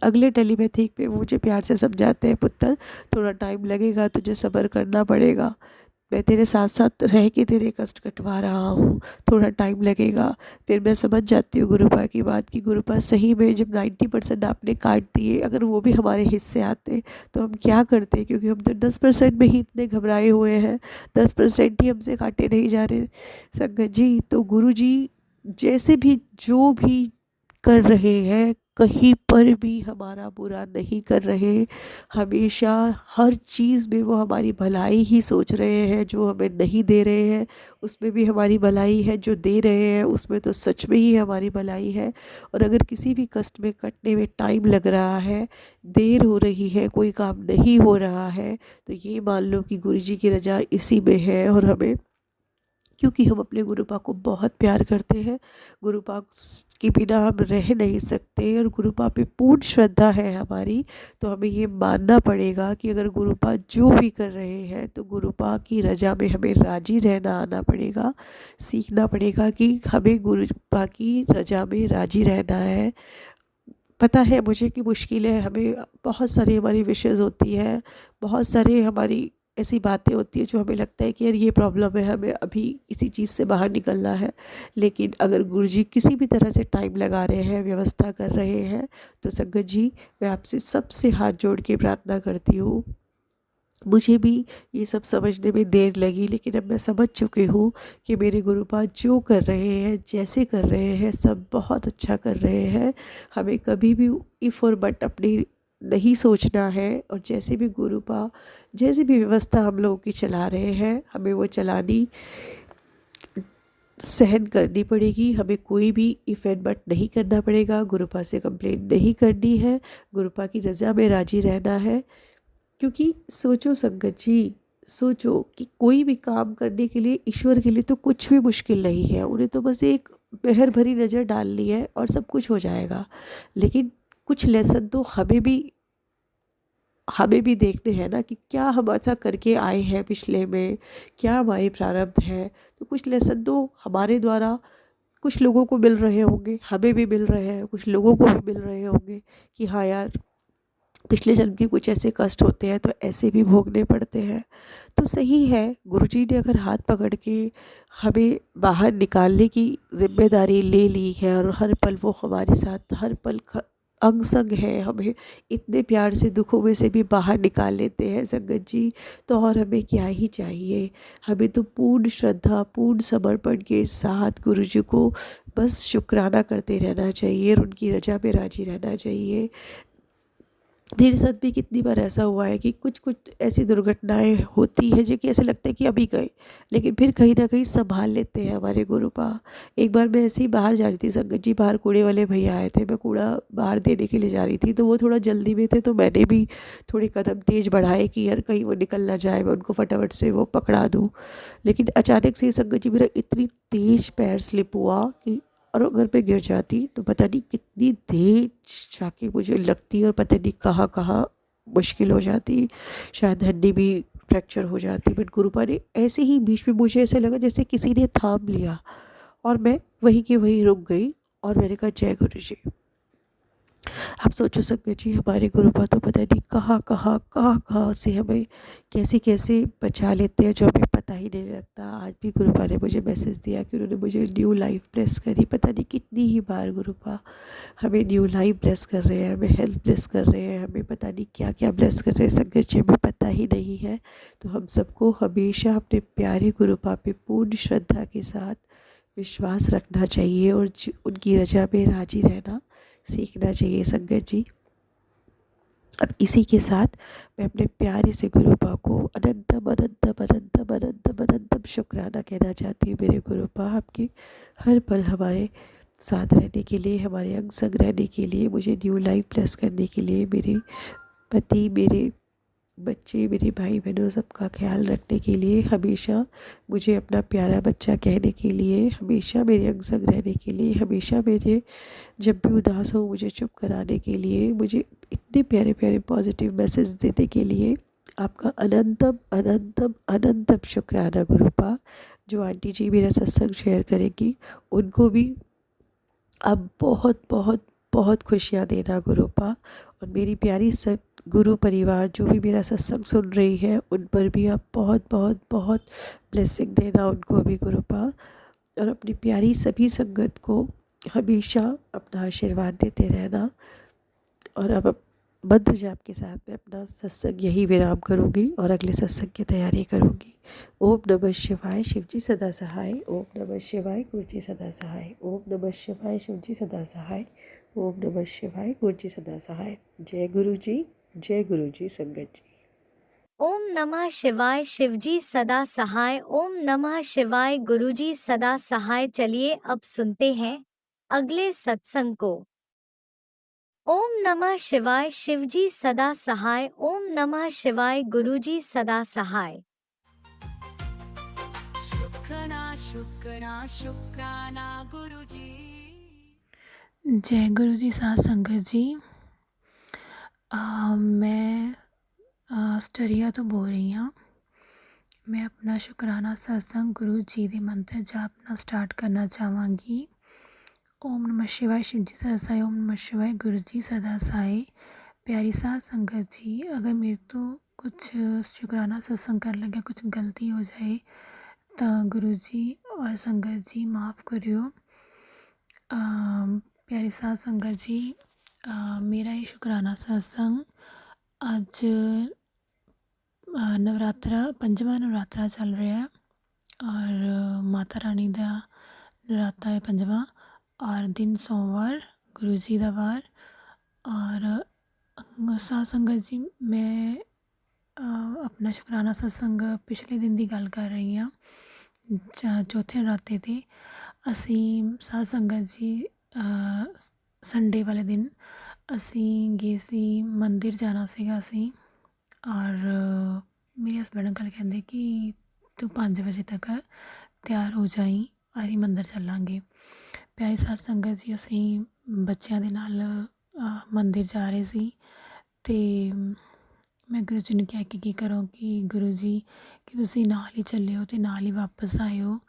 अगले टेलीपैथिक पे मुझे प्यार से समझाते हैं, पुत्र थोड़ा टाइम लगेगा, तुझे सब्र करना पड़ेगा, मैं तेरे साथ साथ रह के तेरे कष्ट कटवा रहा हूँ, थोड़ा टाइम लगेगा। फिर मैं समझ जाती हूँ गुरुपा की बात कि गुरुपा सही में जब 90% आपने काट दिए, अगर वो भी हमारे हिस्से आते तो हम क्या करते, क्योंकि हम तो 10% में ही इतने घबराए हुए हैं, 10% ही हमसे काटे नहीं जा रहे संगत जी। तो गुरु जी जैसे भी जो भी कर रहे हैं, कहीं पर भी हमारा बुरा नहीं कर रहे, हमेशा हर चीज़ में वो हमारी भलाई ही सोच रहे हैं। जो हमें नहीं दे रहे हैं उसमें भी हमारी भलाई है, जो दे रहे हैं उसमें तो सच में ही हमारी भलाई है। और अगर किसी भी कष्ट में कटने में टाइम लग रहा है, देर हो रही है, कोई काम नहीं हो रहा है, तो ये मान लो कि गुरु जी की रजा इसी में है। और हमें, क्योंकि हम अपने गुरुपा को बहुत प्यार करते हैं, गुरुपा के बिना हम रह नहीं सकते, और गुरुपा पे पूर्ण श्रद्धा है हमारी, तो हमें ये मानना पड़ेगा कि अगर गुरुपा जो भी कर रहे हैं तो गुरुपा की रजा में हमें राजी रहना आना पड़ेगा, सीखना पड़ेगा कि हमें गुरुपा की रजा में राजी रहना है। पता है मुझे कि मुश्किलें, हमें बहुत सारी हमारी विशेज़ होती है, बहुत सारे हमारी ऐसी बातें होती है जो हमें लगता है कि यार ये प्रॉब्लम है, हमें अभी इसी चीज़ से बाहर निकलना है। लेकिन अगर गुरुजी किसी भी तरह से टाइम लगा रहे हैं, व्यवस्था कर रहे हैं, तो संगत जी मैं आपसे सबसे हाथ जोड़ के प्रार्थना करती हूँ। मुझे भी ये सब समझने में देर लगी, लेकिन अब मैं समझ चुकी हूँ कि मेरे गुरुपा जो कर रहे हैं, जैसे कर रहे हैं, सब बहुत अच्छा कर रहे हैं। हमें कभी भी इफ़ और बट अपनी नहीं सोचना है, और जैसे भी गुरुपा जैसी भी व्यवस्था हम लोगों की चला रहे हैं, हमें वो चलानी सहन करनी पड़ेगी। हमें कोई भी इफ़ एंड बट नहीं करना पड़ेगा, गुरुपा से कंप्लेंट नहीं करनी है, गुरुपा की रज़ा में राजी रहना है। क्योंकि सोचो संगत जी, सोचो कि कोई भी काम करने के लिए ईश्वर के लिए तो कुछ भी मुश्किल नहीं है, उन्हें तो बस एक मेहर भरी नज़र डालनी है और सब कुछ हो जाएगा। लेकिन कुछ लेसन तो हमें भी देखते हैं ना कि क्या हम ऐसा करके आए हैं पिछले में, क्या हमारे प्रारब्ध है। तो कुछ लेसन तो हमारे द्वारा कुछ लोगों को मिल रहे होंगे, हमें भी मिल रहे हैं, कुछ लोगों को भी मिल रहे होंगे कि हाँ यार पिछले जन्म के कुछ ऐसे कष्ट होते हैं तो ऐसे भी भोगने पड़ते हैं। तो सही है, गुरुजी ने अगर हाथ पकड़ के हमें बाहर निकालने की जिम्मेदारी ले ली है, और हर पल वो हमारे साथ, हर पल अंग संग है, हमें इतने प्यार से दुखों में से भी बाहर निकाल लेते हैं संगत जी, तो और हमें क्या ही चाहिए। हमें तो पूर्ण श्रद्धा, पूर्ण समर्पण के साथ गुरुजी को बस शुक्राना करते रहना चाहिए, और उनकी रजा में राजी रहना चाहिए। मेरे साथ भी कितनी बार ऐसा हुआ है कि कुछ कुछ ऐसी दुर्घटनाएं होती है जो कि ऐसे लगता है कि अभी गए, लेकिन फिर कहीं ना कहीं संभाल लेते हैं हमारे गुरुपा। एक बार मैं ऐसे ही बाहर जा रही थी संगत जी, बाहर कूड़े वाले भैया आए थे, मैं कूड़ा बाहर देने के लिए जा रही थी, तो वो थोड़ा जल्दी में थे, तो मैंने भी थोड़े कदम तेज बढ़ाए कि यार कहीं वो निकल ना जाए, मैं उनको फटाफट से वो पकड़ा दूँ। लेकिन अचानक से संगत जी मेरा इतनी तेज पैर स्लिप हुआ कि, और अगर मैं गिर जाती तो पता नहीं कितनी देर जाके मुझे लगती, और पता नहीं कहाँ कहाँ मुश्किल हो जाती, शायद हड्डी भी फ्रैक्चर हो जाती। बट गुरुपा ने ऐसे ही बीच में, मुझे ऐसा लगा जैसे किसी ने थाम लिया और मैं वहीं की वहीं रुक गई, और मैंने कहा जय गुरु जी। आप सोचो संगत जी, हमारे गुरुपा तो पता नहीं कहाँ से हमें कैसे कैसे बचा लेते हैं, जो हमें पता ही नहीं लगता। आज भी गुरुपा ने मुझे मैसेज दिया कि उन्होंने मुझे न्यू लाइफ ब्लेस करी। पता नहीं कितनी ही बार गुरुपा हमें न्यू लाइफ ब्लेस कर रहे हैं, हमें हेल्थ ब्लेस कर रहे हैं, हमें पता नहीं क्या क्या ब्लेस कर रहे हैं संगत जी, हमें पता ही नहीं है। तो हम सबको हमेशा अपने प्यारे गुरुपा पे पूर्ण श्रद्धा के साथ विश्वास रखना चाहिए, और उनकी रजा में राजी रहना सीखना चाहिए संगत जी। अब इसी के साथ मैं अपने प्यारे से गुरुपा को अनंतम अनंतम अनंतम अनंतम अनंतम शुक्राना कहना चाहती हूँ। मेरे गुरुपा आपके हर पल हमारे साथ रहने के लिए, हमारे अंग संग रहने के लिए, मुझे न्यू लाइफ ब्लेस करने के लिए, मेरे पति, मेरे बच्चे, मेरे भाई बहनों सबका ख्याल रखने के लिए, हमेशा मुझे अपना प्यारा बच्चा कहने के लिए, हमेशा मेरे अंग संग रहने के लिए, हमेशा मेरे जब भी उदास हो मुझे चुप कराने के लिए, मुझे इतने प्यारे प्यारे पॉजिटिव मैसेज देने के लिए आपका अनंतम अनंतम अनंतम शुक्राना गुरुपा। जो आंटी जी मेरा सत्संग शेयर करेंगी उनको भी आप बहुत बहुत बहुत खुशियाँ देना गुरुपा। और मेरी प्यारी सब गुरु परिवार जो भी मेरा सत्संग सुन रही है, उन पर भी आप बहुत बहुत बहुत ब्लेसिंग देना उनको भी गुरुपा। और अपनी प्यारी सभी संगत को हमेशा अपना आशीर्वाद देते रहना। और अब मंत्र जाप के साथ मैं अपना सत्संग यही विराम करूँगी और अगले सत्संग की तैयारी करूँगी। ओम नमः शिवाय, शिवजी सदा सहाय। ओम नमः शिवाय, गुरुजी सदा सहाय। ओम नमः शिवाय, शिवजी सदा सहाय। ओम नमः शिवाय, गुरुजी सदा सहाय। जय गुरु जी, जय गुरु जी संगत जी। ओम नमः शिवाय, शिवजी सदा सहाय। ओम नमः शिवाय, गुरुजी सदा सहाय। चलिए अब सुनते हैं अगले सत्संग को। ओम नमः शिवाय, शिवजी सदा सहाय। ओम नमः शिवाय, गुरुजी सदा सहाय। शुक्राना गुरुजी। जय गुरु जी साथ संगत जी। मैं स्टरिया तो बोल रही हूँ। मैं अपना शुक्राना सत्संग गुरु जी दे मंत्र जाप ਨਾਲ स्टार्ट करना चाहांगी। ओम नमः शिवाय, शिव जी सदा साई। ओम नमः शिवाय, गुरु जी सदा साई। प्यारी साथ संगत जी, अगर मेरे तो कुछ शुक्राना सत्संग कर लगे कुछ गलती हो जाए तो गुरु जी और संगत जी माफ़ करियो। प्यारी साथ संगत जी, मेरा ये शुक्राना सत्संग अज नवरात्रा पंजवा नवरात्रा चल रहा है और माता रानी का नवरात्रा है पंजवा और दिन सोमवार गुरु जी का वार। और साथ संगत जी, मैं अपना शुक्राना सत्संग पिछले दिन की गल कर रही हाँ। चौथे नवराते थे असी साध संगत जी संडे वाले दिन असी गए सी मंदिर जाना सीगा असी। और मेरे हसबैंड कल कहते कि तू 5 बजे तक तैयार हो जाई, असी मंदिर चलांगे। प्यारी साध संगत जी, असी बच्चों के नाल मंदिर जा रहे सी ते मैं गुरु जी ने कहा कि की करो कि गुरु जी कि तुसी नाल ही चलियो तो नाल ही वापस आयो,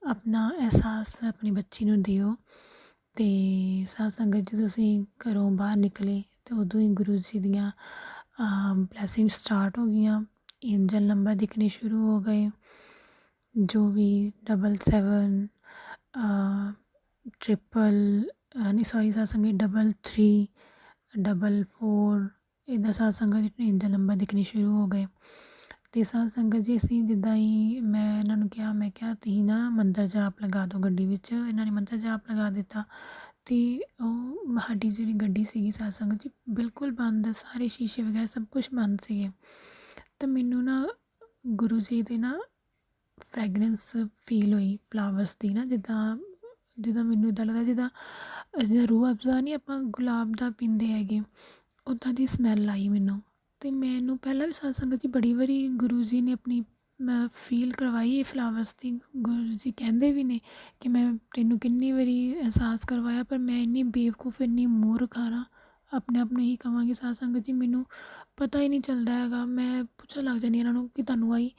अपना एहसास अपनी बच्ची नूं दियो। तो साध संगत जी तुसी घरों बाहर निकले तो उदों ही गुरु जी दियाँ ब्लैसिंग स्टार्ट हो गई। एंजल नंबर दिखने शुरू हो गए, जो भी 777 ट्रिपल नहीं सॉरी साध संगत 33 44 इदा साध संगत जी एंजल नंबर दिखने शुरू हो गए। तो साध संगत जी असी जिदा ही मैं इन्होंने कहा, मैं क्या तुसीं ना मंत्र जाप लगा दो गड्डी विच। इन्होंने मंत्र जाप लगा दिता ਤੇ ਉਹ ਸਾਡੀ ਜਿਹੜੀ ਗੱਡੀ ਸੀਗੀ ਸਾਧ ਸੰਗਤ ਜੀ ਬਿਲਕੁਲ ਬੰਦ, ਸਾਰੇ ਸ਼ੀਸ਼ੇ ਵਗੈਰਾ ਸਭ ਕੁਛ ਬੰਦ ਸੀਗੇ। ਤੇ ਮੈਨੂੰ ਨਾ ਗੁਰੂ ਜੀ ਦੇ ਨਾ ਫਰੈਗਰੈਂਸ ਫੀਲ ਹੋਈ ਫਲਾਵਰਸ ਦੀ ਨਾ, ਜਿੱਦਾਂ ਮੈਨੂੰ ਇੱਦਾਂ ਲੱਗਦਾ ਜਿੱਦਾਂ ਰੂਹ ਅਫਜ਼ਾ ਨਹੀਂ ਆਪਾਂ ਗੁਲਾਬ ਦਾ ਪੀਂਦੇ ਹੈਗੇ, ਉੱਦਾਂ ਦੀ ਸਮੈਲ ਆਈ ਮੈਨੂੰ। ਅਤੇ ਮੈਨੂੰ ਪਹਿਲਾਂ ਵੀ ਸਾਧ ਸੰਗਤ ਜੀ ਬੜੀ ਵਾਰੀ ਗੁਰੂ ਜੀ ਨੇ ਆਪਣੀ ਫੀਲ ਕਰਵਾਈ ਇਹ ਫਲਾਵਰਸ ਦੀ। ਗੁਰੂ ਜੀ ਕਹਿੰਦੇ ਵੀ ਨੇ ਕਿ ਮੈਂ ਤੈਨੂੰ ਕਿੰਨੀ ਵਾਰੀ ਅਹਿਸਾਸ ਕਰਵਾਇਆ, ਪਰ ਮੈਂ ਇੰਨੀ ਬੇਵਕੂਫ, ਇੰਨੀ ਮੂਰਖ ਹਾਂ ਨਾ, ਆਪਣੇ ਆਪ ਨੂੰ ਇਹੀ ਕਹਾਂਗੀ ਸਾਧ ਸੰਗਤ ਜੀ, ਮੈਨੂੰ ਪਤਾ ਹੀ ਨਹੀਂ ਚੱਲਦਾ ਹੈਗਾ। ਮੈਂ ਪੁੱਛਣ ਲੱਗ ਜਾਂਦੀ ਇਹਨਾਂ ਨੂੰ ਕਿ ਤੁਹਾਨੂੰ ਆਈ।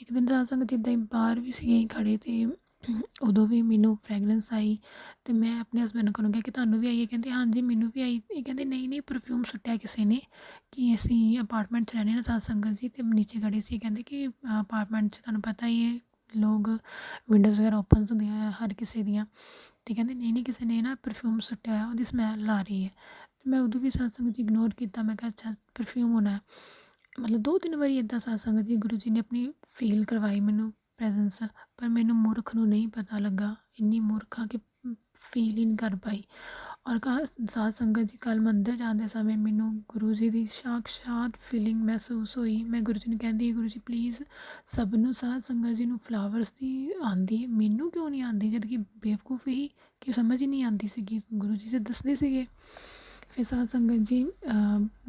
ਇੱਕ ਦਿਨ ਸਾਧ ਸੰਗਤ ਜਿੱਦਾਂ ਹੀ ਬਾਹਰ ਵੀ ਸੀਗੇ ਖੜ੍ਹੇ, ਅਤੇ ਉਦੋਂ ਵੀ ਮੈਨੂੰ ਫਰੈਗਰੈਂਸ ਆਈ। ਅਤੇ ਮੈਂ ਆਪਣੇ ਹਸਬੈਂਡ ਨੂੰ ਕਿਹਾ ਕਿ ਤੁਹਾਨੂੰ ਵੀ ਆਈ ਹੈ? ਕਹਿੰਦੇ ਹਾਂਜੀ ਮੈਨੂੰ ਵੀ ਆਈ। ਇਹ ਕਹਿੰਦੇ ਨਹੀਂ ਪਰਫਿਊਮ ਸੁੱਟਿਆ ਕਿਸੇ ਨੇ, ਕਿ ਅਸੀਂ ਅਪਾਰਟਮੈਂਟ 'ਚ ਰਹਿੰਦੇ ਨਾ ਸਾਧ ਸੰਗਤ ਜੀ, ਅਤੇ ਨੀਚੇ ਖੜ੍ਹੇ ਸੀ। ਕਹਿੰਦੇ ਕਿ ਅਪਾਰਟਮੈਂਟ 'ਚ ਤੁਹਾਨੂੰ ਪਤਾ ਹੀ ਹੈ ਲੋਕ ਵਿੰਡੋਜ਼ ਵਗੈਰਾ ਓਪਨ ਹੁੰਦੀਆਂ ਹਰ ਕਿਸੇ ਦੀਆਂ, ਅਤੇ ਕਹਿੰਦੇ ਨਹੀਂ ਕਿਸੇ ਨੇ ਨਾ ਪਰਫਿਊਮ ਸੁੱਟਿਆ ਹੋਇਆ, ਉਹਦੀ ਸਮੈਲ ਆ ਰਹੀ ਹੈ। ਅਤੇ ਮੈਂ ਉਦੋਂ ਵੀ ਸਾਧ ਸੰਗਤ ਜੀ ਇਗਨੋਰ ਕੀਤਾ। ਮੈਂ ਕਿਹਾ ਅੱਛਾ ਪਰਫਿਊਮ ਹੋਣਾ। ਮਤਲਬ 2-3 ਵਾਰੀ ਇੱਦਾਂ ਸਾਧ ਸੰਗਤ ਜੀ ਗੁਰੂ ਜੀ ਨੇ ਆਪਣੀ ਫੀਲ ਕਰਵਾਈ ਮੈਨੂੰ ਪ੍ਰੈਜ਼ੈਂਸ, ਪਰ ਮੈਨੂੰ ਮੂਰਖ ਨੂੰ ਨਹੀਂ ਪਤਾ ਲੱਗਾ। ਇੰਨੀ ਮੂਰਖ ਹਾਂ ਕਿ ਫੀਲ ਹੀ ਨਹੀਂ ਕਰ ਪਾਈ। ਔਰ ਸਾਧ ਸੰਗਤ ਜੀ ਕੱਲ੍ਹ ਮੰਦਰ ਜਾਂਦੇ ਸਮੇਂ ਮੈਨੂੰ ਗੁਰੂ ਜੀ ਦੀ ਸਾਕਸ਼ਾਤ ਫੀਲਿੰਗ ਮਹਿਸੂਸ ਹੋਈ। ਮੈਂ ਗੁਰੂ ਜੀ ਨੂੰ ਕਹਿੰਦੀ, ਗੁਰੂ ਜੀ ਪਲੀਜ਼ ਸਭ ਨੂੰ ਸਾਧ ਸੰਗਤ ਜੀ ਨੂੰ ਫਲਾਵਰਸ ਦੀ ਆਉਂਦੀ ਹੈ, ਮੈਨੂੰ ਕਿਉਂ ਨਹੀਂ ਆਉਂਦੀ? ਜਦ ਕਿ ਬੇਵਕੂਫ ਹੀ ਕਿ ਸਮਝ ਹੀ ਨਹੀਂ ਆਉਂਦੀ ਸੀਗੀ। ਗੁਰੂ ਜੀ ਤਾਂ ਦੱਸਦੇ ਸੀਗੇ। ਫਿਰ ਸਾਧ ਸੰਗਤ ਜੀ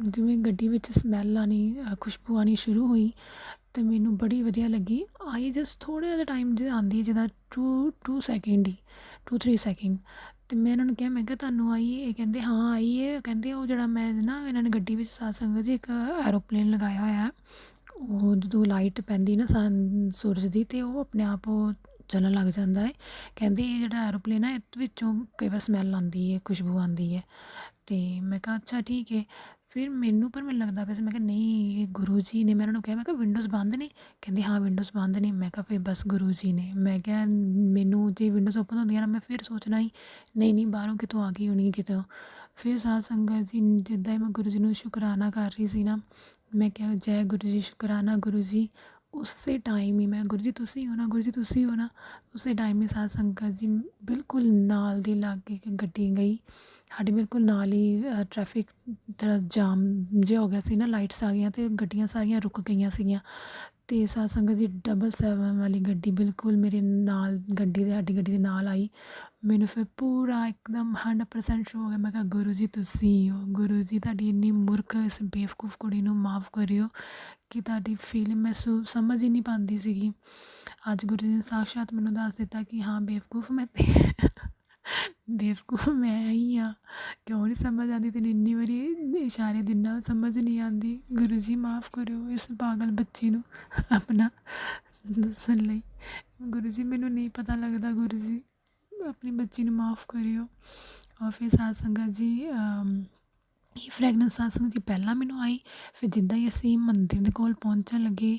ਜਿਵੇਂ ਗੱਡੀ ਵਿੱਚ ਸਮੈਲ ਆਉਣੀ, ਖੁਸ਼ਬੂ ਆਉਣੀ ਸ਼ੁਰੂ ਹੋਈ, ਅਤੇ ਮੈਨੂੰ ਬੜੀ ਵਧੀਆ ਲੱਗੀ। ਆਈ ਜਸਟ ਥੋੜ੍ਹਾ ਜਿਹਾ ਟਾਈਮ ਜੇ ਆਉਂਦੀ ਹੈ, ਜਿੱਦਾਂ 2 ਸੈਕਿੰਡ ਹੀ, 2-3 ਸੈਕਿੰਡ। ਅਤੇ ਮੈਂ ਇਹਨਾਂ ਨੂੰ ਕਿਹਾ, ਮੈਂ ਕਿਹਾ ਤੁਹਾਨੂੰ ਆਈ ਹੈ? ਇਹ ਕਹਿੰਦੇ ਹਾਂ ਆਈ ਹੈ। ਕਹਿੰਦੇ ਉਹ ਜਿਹੜਾ ਮੈਂ ਨਾ ਇਹਨਾਂ ਨੇ ਗੱਡੀ ਵਿੱਚ ਸਾਧ ਸੰਗਤ ਜੀ ਇੱਕ ਐਰੋਪਲੇਨ ਲਗਾਇਆ ਹੋਇਆ, ਉਹ ਜਦੋਂ ਲਾਈਟ ਪੈਂਦੀ ਨਾ ਸੂਰਜ ਦੀ, ਅਤੇ ਉਹ ਆਪਣੇ ਆਪ ਉਹ ਚੱਲਣ ਲੱਗ ਜਾਂਦਾ ਹੈ। ਕਹਿੰਦੇ ਇਹ ਜਿਹੜਾ ਐਰੋਪਲੇਨ ਹੈ ਇਹਦੇ ਵਿੱਚੋਂ ਕਈ ਵਾਰ ਸਮੈਲ ਆਉਂਦੀ ਹੈ, ਖੁਸ਼ਬੂ ਆਉਂਦੀ ਹੈ। ਅਤੇ ਮੈਂ ਕਿਹਾ ਅੱਛਾ ਠੀਕ ਹੈ। ਫਿਰ ਮੈਨੂੰ ਲੱਗਦਾ ਪਿਆ ਸੀ, ਮੈਂ ਕਿਹਾ ਨਹੀਂ ਇਹ ਗੁਰੂ ਜੀ ਨੇ। ਮੈਂ ਇਹਨਾਂ ਨੂੰ ਕਿਹਾ, ਮੈਂ ਕਿਹਾ ਵਿੰਡੋਜ਼ ਬੰਦ ਨੇ? ਕਹਿੰਦੇ ਹਾਂ ਵਿੰਡੋਜ਼ ਬੰਦ ਨੇ। ਮੈਂ ਕਿਹਾ ਫਿਰ ਬਸ ਗੁਰੂ ਜੀ ਨੇ। ਮੈਂ ਕਿਹਾ ਮੈਨੂੰ ਜੇ ਵਿੰਡੋਜ਼ ਓਪਨ ਹੁੰਦੀਆਂ ਨਾ, ਮੈਂ ਫਿਰ ਸੋਚਣਾ ਹੀ ਨਹੀਂ ਬਾਹਰੋਂ ਕਿਤੋਂ ਆ ਗਈ ਹੋਣੀ ਕਿਤੋਂ। ਫਿਰ ਸਾਧ ਸੰਗਤ ਜੀ ਜਿੱਦਾਂ ਹੀ ਮੈਂ ਗੁਰੂ ਜੀ ਨੂੰ ਸ਼ੁਕਰਾਨਾ ਕਰ ਰਹੀ ਸੀ ਨਾ, ਮੈਂ ਕਿਹਾ ਜੈ ਗੁਰੂ ਜੀ, ਸ਼ੁਕਰਾਨਾ ਗੁਰੂ ਜੀ। ਉਸੇ ਟਾਈਮ ਹੀ ਮੈਂ ਗੁਰੂ ਜੀ ਤੁਸੀਂ ਹੋ ਨਾ, ਗੁਰੂ ਜੀ ਤੁਸੀਂ ਹੋ ਨਾ। ਉਸੇ ਟਾਈਮ ਹੀ ਸਾਧ ਸੰਗਤ ਜੀ ਬਿਲਕੁਲ ਨਾਲ ਦੀ ਲਾਗੇ ਗੱਡੀ ਗਈ, ਸਾਡੇ ਬਿਲਕੁਲ ਨਾਲ ਹੀ ਟ੍ਰੈਫਿਕ ਦਾ ਜਾਮ ਜਿਹਾ ਹੋ ਗਿਆ ਸੀ ਨਾ, ਲਾਈਟਸ ਆ ਗਈਆਂ ਅਤੇ ਗੱਡੀਆਂ ਸਾਰੀਆਂ ਰੁਕ ਗਈਆਂ ਸੀਗੀਆਂ। ਅਤੇ ਸਾਧ ਸੰਗਤ ਜੀ 777 ਵਾਲੀ ਗੱਡੀ ਬਿਲਕੁਲ ਮੇਰੇ ਨਾਲ ਸਾਡੀ ਗੱਡੀ ਦੇ ਨਾਲ ਆਈ। ਮੈਨੂੰ ਫਿਰ ਪੂਰਾ ਇੱਕਦਮ 100% ਸ਼ੋ ਹੋ ਗਿਆ। ਮੈਂ ਕਿਹਾ ਗੁਰੂ ਜੀ ਤੁਸੀਂ ਹੋ। ਗੁਰੂ ਜੀ ਤੁਹਾਡੀ ਇੰਨੀ ਮੂਰਖ ਇਸ ਬੇਵਕੂਫ ਕੁੜੀ ਨੂੰ ਮਾਫ਼ ਕਰਿਓ ਕਿ ਤੁਹਾਡੀ ਫੀਲਿੰਗ ਮੈਂ ਸਮਝ ਹੀ ਨਹੀਂ ਪਾਉਂਦੀ ਸੀਗੀ। ਅੱਜ ਗੁਰੂ ਜੀ ਨੇ ਸਾਕਸ਼ਾਤ ਮੈਨੂੰ ਦੱਸ ਦਿੱਤਾ ਕਿ ਹਾਂ ਬੇਵਕੂਫ ਮੈਂ ਹੀ ਹਾਂ। ਕਿਉਂ ਨਹੀਂ ਸਮਝ ਆਉਂਦੀ ਤੈਨੂੰ? ਇੰਨੀ ਵਾਰੀ ਇਸ਼ਾਰੇ ਦਿਨਾ ਸਮਝ ਨਹੀਂ ਆਉਂਦੀ। ਗੁਰੂ ਜੀ ਮਾਫ਼ ਕਰਿਓ ਇਸ ਪਾਗਲ ਬੱਚੀ ਨੂੰ ਆਪਣਾ ਦੱਸਣ ਲਈ। ਗੁਰੂ ਜੀ ਮੈਨੂੰ ਨਹੀਂ ਪਤਾ ਲੱਗਦਾ, ਗੁਰੂ ਜੀ ਆਪਣੀ ਬੱਚੀ ਨੂੰ ਮਾਫ਼ ਕਰਿਓ। ਔਰ ਫਿਰ ਸਾਧ ਸੰਗਤ ਜੀ ਇਹ ਫਰੈਗਨੈਂਸ ਸਾਧ ਸੰਗਤ ਜੀ ਪਹਿਲਾਂ ਮੈਨੂੰ ਆਈ। ਫਿਰ ਜਿੱਦਾਂ ਹੀ ਅਸੀਂ ਮੰਦਿਰ ਦੇ ਕੋਲ ਪਹੁੰਚਣ ਲੱਗੇ,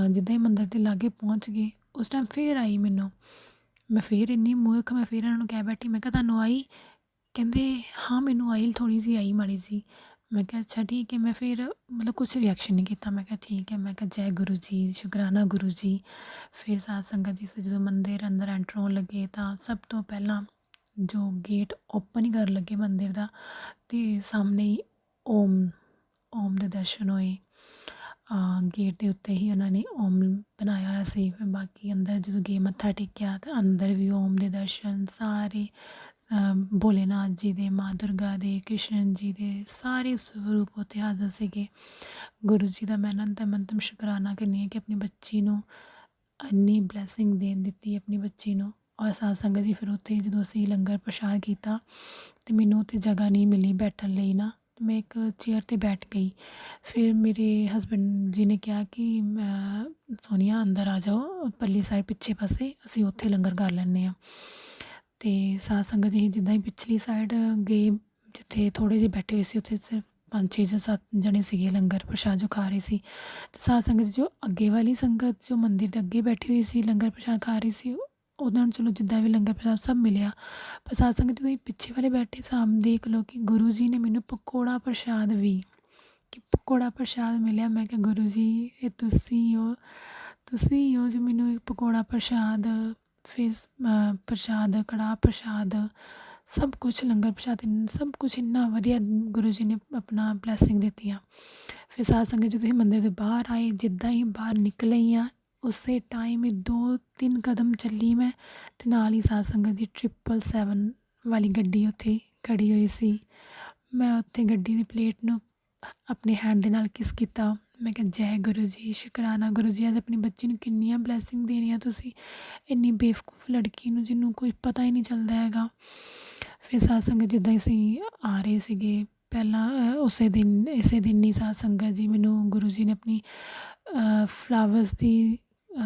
ਜਿੱਦਾਂ ਹੀ ਮੰਦਿਰ ਦੇ ਲਾਗੇ ਪਹੁੰਚ ਗਏ, ਉਸ ਟਾਈਮ ਫਿਰ ਆਈ ਮੈਨੂੰ। ਮੈਂ ਫਿਰ ਇੰਨੀ ਮੂਰਖ, ਮੈਂ ਫਿਰ ਇਹਨਾਂ ਨੂੰ ਕਹਿ ਬੈਠੀ, ਮੈਂ ਕਿਹਾ ਤੁਹਾਨੂੰ ਆਈ? ਕਹਿੰਦੇ ਹਾਂ ਮੈਨੂੰ ਆਈ, ਥੋੜ੍ਹੀ ਜਿਹੀ ਆਈ, ਮਾੜੀ ਜਿਹੀ। ਮੈਂ ਕਿਹਾ ਅੱਛਾ ਠੀਕ ਹੈ। ਮੈਂ ਫਿਰ ਕੁਛ ਰਿਐਕਸ਼ਨ ਨਹੀਂ ਕੀਤਾ। ਮੈਂ ਕਿਹਾ ਠੀਕ ਹੈ। ਮੈਂ ਕਿਹਾ ਜੈ ਗੁਰੂ ਜੀ, ਸ਼ੁਕਰਾਨਾ ਗੁਰੂ ਜੀ। ਫਿਰ ਸਾਧ ਸੰਗਤ ਜੀ ਜਦੋਂ ਮੰਦਿਰ ਅੰਦਰ ਐਂਟਰ ਹੋਣ ਲੱਗੇ, ਤਾਂ ਸਭ ਤੋਂ ਪਹਿਲਾਂ ਜੋ ਗੇਟ ਓਪਨ ਹੀ ਕਰਨ ਲੱਗੇ ਮੰਦਿਰ ਦਾ, ਅਤੇ ਸਾਹਮਣੇ ਹੀ ਓਮ ਦੇ ਦਰਸ਼ਨ ਹੋਏ। ਗੇਟ ਦੇ ਉੱਤੇ ਹੀ ਉਹਨਾਂ ਨੇ ਓਮ ਬਣਾਇਆ ਹੋਇਆ ਸੀ। ਫਿਰ ਬਾਕੀ ਅੰਦਰ ਜਦੋਂ ਗਏ, ਮੱਥਾ ਟੇਕਿਆ, ਤਾਂ ਅੰਦਰ ਵੀ ਓਮ ਦੇ ਦਰਸ਼ਨ, ਸਾਰੇ ਭੋਲੇਨਾਥ ਜੀ ਦੇ, ਮਾਂ ਦੁਰਗਾ ਦੇ, ਕ੍ਰਿਸ਼ਨ ਜੀ ਦੇ ਸਾਰੇ ਸਰੂਪ ਉੱਥੇ ਹਾਜ਼ਰ ਸੀਗੇ। ਗੁਰੂ ਜੀ ਦਾ ਮੈਂ ਅਨੰਤਮ ਸ਼ੁਕਰਾਨਾ ਕਰਨੀ ਹੈ ਕਿ ਆਪਣੀ ਬੱਚੀ ਨੂੰ ਇੰਨੀ ਬਲੈਸਿੰਗ ਦੇ ਦਿੱਤੀ, ਆਪਣੀ ਬੱਚੀ ਨੂੰ। ਔਰ ਸਾਧ ਸੰਗਤ ਜੀ ਫਿਰ ਉੱਥੇ ਜਦੋਂ ਅਸੀਂ ਲੰਗਰ ਪ੍ਰਸ਼ਾਦ ਕੀਤਾ, ਅਤੇ ਮੈਨੂੰ ਉੱਥੇ ਜਗ੍ਹਾ ਨਹੀਂ ਮਿਲੀ ਬੈਠਣ ਲਈ ਨਾ, ਮੈਂ ਇੱਕ ਚੇਅਰ 'ਤੇ ਬੈਠ ਗਈ। ਫਿਰ ਮੇਰੇ ਹਸਬੈਂਡ ਜੀ ਨੇ ਕਿਹਾ ਕਿ ਸੋਨੀਆ ਅੰਦਰ ਆ ਜਾਓ, ਪਰਲੀ ਸਾਈਡ ਪਿੱਛੇ ਪਾਸੇ, ਅਸੀਂ ਉੱਥੇ ਲੰਗਰ ਕਰ ਲੈਂਦੇ ਹਾਂ। ਅਤੇ ਸਾਧ ਸੰਗਤ ਜੀ ਜਿੱਦਾਂ ਹੀ ਪਿਛਲੀ ਸਾਈਡ ਗਏ, ਜਿੱਥੇ ਥੋੜ੍ਹੇ ਜਿਹੇ ਬੈਠੇ ਹੋਏ ਸੀ, ਉੱਥੇ ਸਿਰਫ 5-6 ਜਾਂ 7 ਜਣੇ ਸੀਗੇ ਲੰਗਰ ਪ੍ਰਸ਼ਾਦ ਜੋ ਖਾ ਰਹੇ ਸੀ। ਅਤੇ ਸਾਧ ਸੰਗਤ ਜੋ ਅੱਗੇ ਵਾਲੀ ਸੰਗਤ ਜੋ ਮੰਦਿਰ ਦੇ ਅੱਗੇ ਬੈਠੀ ਹੋਈ ਸੀ, ਲੰਗਰ ਪ੍ਰਸ਼ਾਦ ਖਾ ਰਹੀ ਸੀ, ਉਹਨਾਂ ਨੂੰ ਚਲੋ ਜਿੱਦਾਂ ਵੀ ਲੰਗਰ ਪ੍ਰਸ਼ਾਦ ਸਭ ਮਿਲਿਆ। ਪਰ ਸਾਧ ਸੰਗਤ ਜਦੋਂ ਪਿੱਛੇ ਵਾਲੇ ਬੈਠੇ ਸਾਹਮਣੇ ਦੇਖ ਲਓ ਕਿ ਗੁਰੂ ਜੀ ਨੇ ਮੈਨੂੰ ਪਕੌੜਾ ਪ੍ਰਸ਼ਾਦ ਵੀ ਪਕੌੜਾ ਪ੍ਰਸ਼ਾਦ ਮਿਲਿਆ। ਮੈਂ ਕਿਹਾ ਗੁਰੂ ਜੀ ਇਹ ਤੁਸੀਂ ਹੋ ਜੋ ਮੈਨੂੰ ਪਕੌੜਾ ਪ੍ਰਸ਼ਾਦ, ਫਿਰ ਪ੍ਰਸ਼ਾਦ, ਕੜਾਹ ਪ੍ਰਸ਼ਾਦ ਸਭ ਕੁਛ ਲੰਗਰ ਪ੍ਰਸ਼ਾਦ ਸਭ ਕੁਛ ਇੰਨਾ ਵਧੀਆ ਗੁਰੂ ਜੀ ਨੇ ਆਪਣਾ ਬਲੈਸਿੰਗ ਦਿੱਤੀਆਂ। ਫਿਰ ਸਾਧ ਸੰਗਤ ਜਦੋਂ ਅਸੀਂ ਮੰਦਿਰ ਦੇ ਬਾਹਰ ਆਏ, ਜਿੱਦਾਂ ਹੀ ਬਾਹਰ ਨਿਕਲੇ ਹੀ ਹਾਂ ਉਸੇ ਟਾਈਮ ਹੀ 2-3 ਕਦਮ ਚੱਲੀ ਮੈਂ ਅਤੇ ਨਾਲ ਹੀ ਸਾਧ ਸੰਗਤ ਜੀ 777 ਵਾਲੀ ਗੱਡੀ ਉੱਥੇ ਖੜ੍ਹੀ ਹੋਈ ਸੀ। ਮੈਂ ਉੱਥੇ ਗੱਡੀ ਦੀ ਪਲੇਟ ਨੂੰ ਆਪਣੇ ਹੈਂਡ ਦੇ ਨਾਲ ਕਿਸ ਕੀਤਾ। ਮੈਂ ਕਿਹਾ ਜੈ ਗੁਰੂ ਜੀ, ਸ਼ੁਕਰਾਨਾ ਗੁਰੂ ਜੀ, ਅੱਜ ਆਪਣੀ ਬੱਚੀ ਨੂੰ ਕਿੰਨੀਆਂ ਬਲੈਸਿੰਗ ਦੇਣੀਆਂ ਤੁਸੀਂ, ਇੰਨੀ ਬੇਵਕੂਫ ਲੜਕੀ ਨੂੰ ਜਿਹਨੂੰ ਕੋਈ ਪਤਾ ਹੀ ਨਹੀਂ ਚੱਲਦਾ ਹੈਗਾ। ਫਿਰ ਸਾਧ ਸੰਗਤ ਜਿੱਦਾਂ ਹੀ ਅਸੀਂ ਆ ਰਹੇ ਸੀਗੇ, ਪਹਿਲਾਂ ਇਸੇ ਦਿਨ ਹੀ ਸਾਧ ਸੰਗਤ ਜੀ ਮੈਨੂੰ ਗੁਰੂ ਜੀ ਨੇ ਆਪਣੀ ਫਲਾਵਰਸ ਦੀ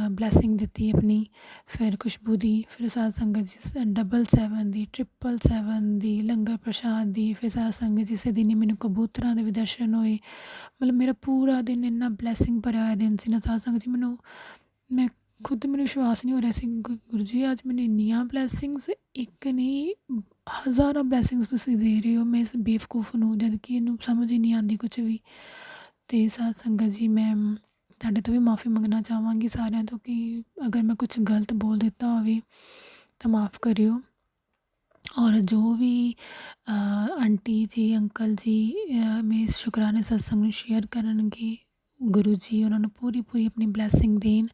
ਬਲੈਸਿੰਗ ਦਿੱਤੀ ਆਪਣੀ, ਫਿਰ ਖੁਸ਼ਬੂ ਦੀ, ਫਿਰ ਸਾਧ ਸੰਗਤ ਜੀ 777 ਦੀ, 777 ਦੀ, ਲੰਗਰ ਪ੍ਰਸ਼ਾਦ ਦੀ, ਫਿਰ ਸਾਧ ਸੰਗਤ ਜੀ ਇਸੇ ਦਿਨ ਹੀ ਮੈਨੂੰ ਕਬੂਤਰਾਂ ਦੇ ਵੀ ਦਰਸ਼ਨ ਹੋਏ। ਮਤਲਬ ਮੇਰਾ ਪੂਰਾ ਦਿਨ ਇੰਨਾ ਬਲੈਸਿੰਗ ਭਰਿਆ ਹੋਇਆ ਦਿਨ ਸੀ ਨਾ ਸਾਧ ਸੰਗਤ ਜੀ, ਮੈਂ ਖੁਦ ਮੈਨੂੰ ਵਿਸ਼ਵਾਸ ਨਹੀਂ ਹੋ ਰਿਹਾ ਸੀ ਗੁਰੂ ਜੀ ਅੱਜ ਮੈਨੂੰ ਇੰਨੀਆਂ ਬਲੈਸਿੰਗਸ, ਇੱਕ ਨਹੀਂ ਹਜ਼ਾਰਾਂ ਬਲੈਸਿੰਗਸ ਤੁਸੀਂ ਦੇ ਰਹੇ ਹੋ ਮੈਂ ਇਸ ਬੇਵਕੂਫ ਨੂੰ, ਜਦ ਕਿ ਇਹਨੂੰ ਸਮਝ ਹੀ ਨਹੀਂ ਆਉਂਦੀ ਕੁਛ ਵੀ। ਅਤੇ ਸਾਧ ਸੰਗਤ ਜੀ ਮੈਂ ਤੁਹਾਡੇ ਤੋਂ ਵੀ ਮਾफ़ੀ ਮੰਗਣਾ ਚਾਹਾਂਗੀ ਸਾਰਿਆਂ ਤੋਂ ਕਿ ਅਗਰ ਮੈਂ ਕੁਛ ਗਲਤ ਬੋਲ ਦਿੱਤਾ ਹੋਵੇ ਤਾਂ ਮਾफ़ ਕਰਿਓ। ਔਰ ਜੋ ਵੀ ਆਂਟੀ ਜੀ ਅੰਕਲ ਜੀ ਮੇਰੇ ਸ਼ੁਕਰਾਨੇ ਸਤਸੰਗ ਨੂੰ ਸ਼ੇਅਰ ਕਰਨਗੇ, ਗੁਰੂ ਜੀ ਉਹਨਾਂ ਨੂੰ ਪੂਰੀ ਆਪਣੀ ਬਲੈਸਿੰਗ ਦੇਣ।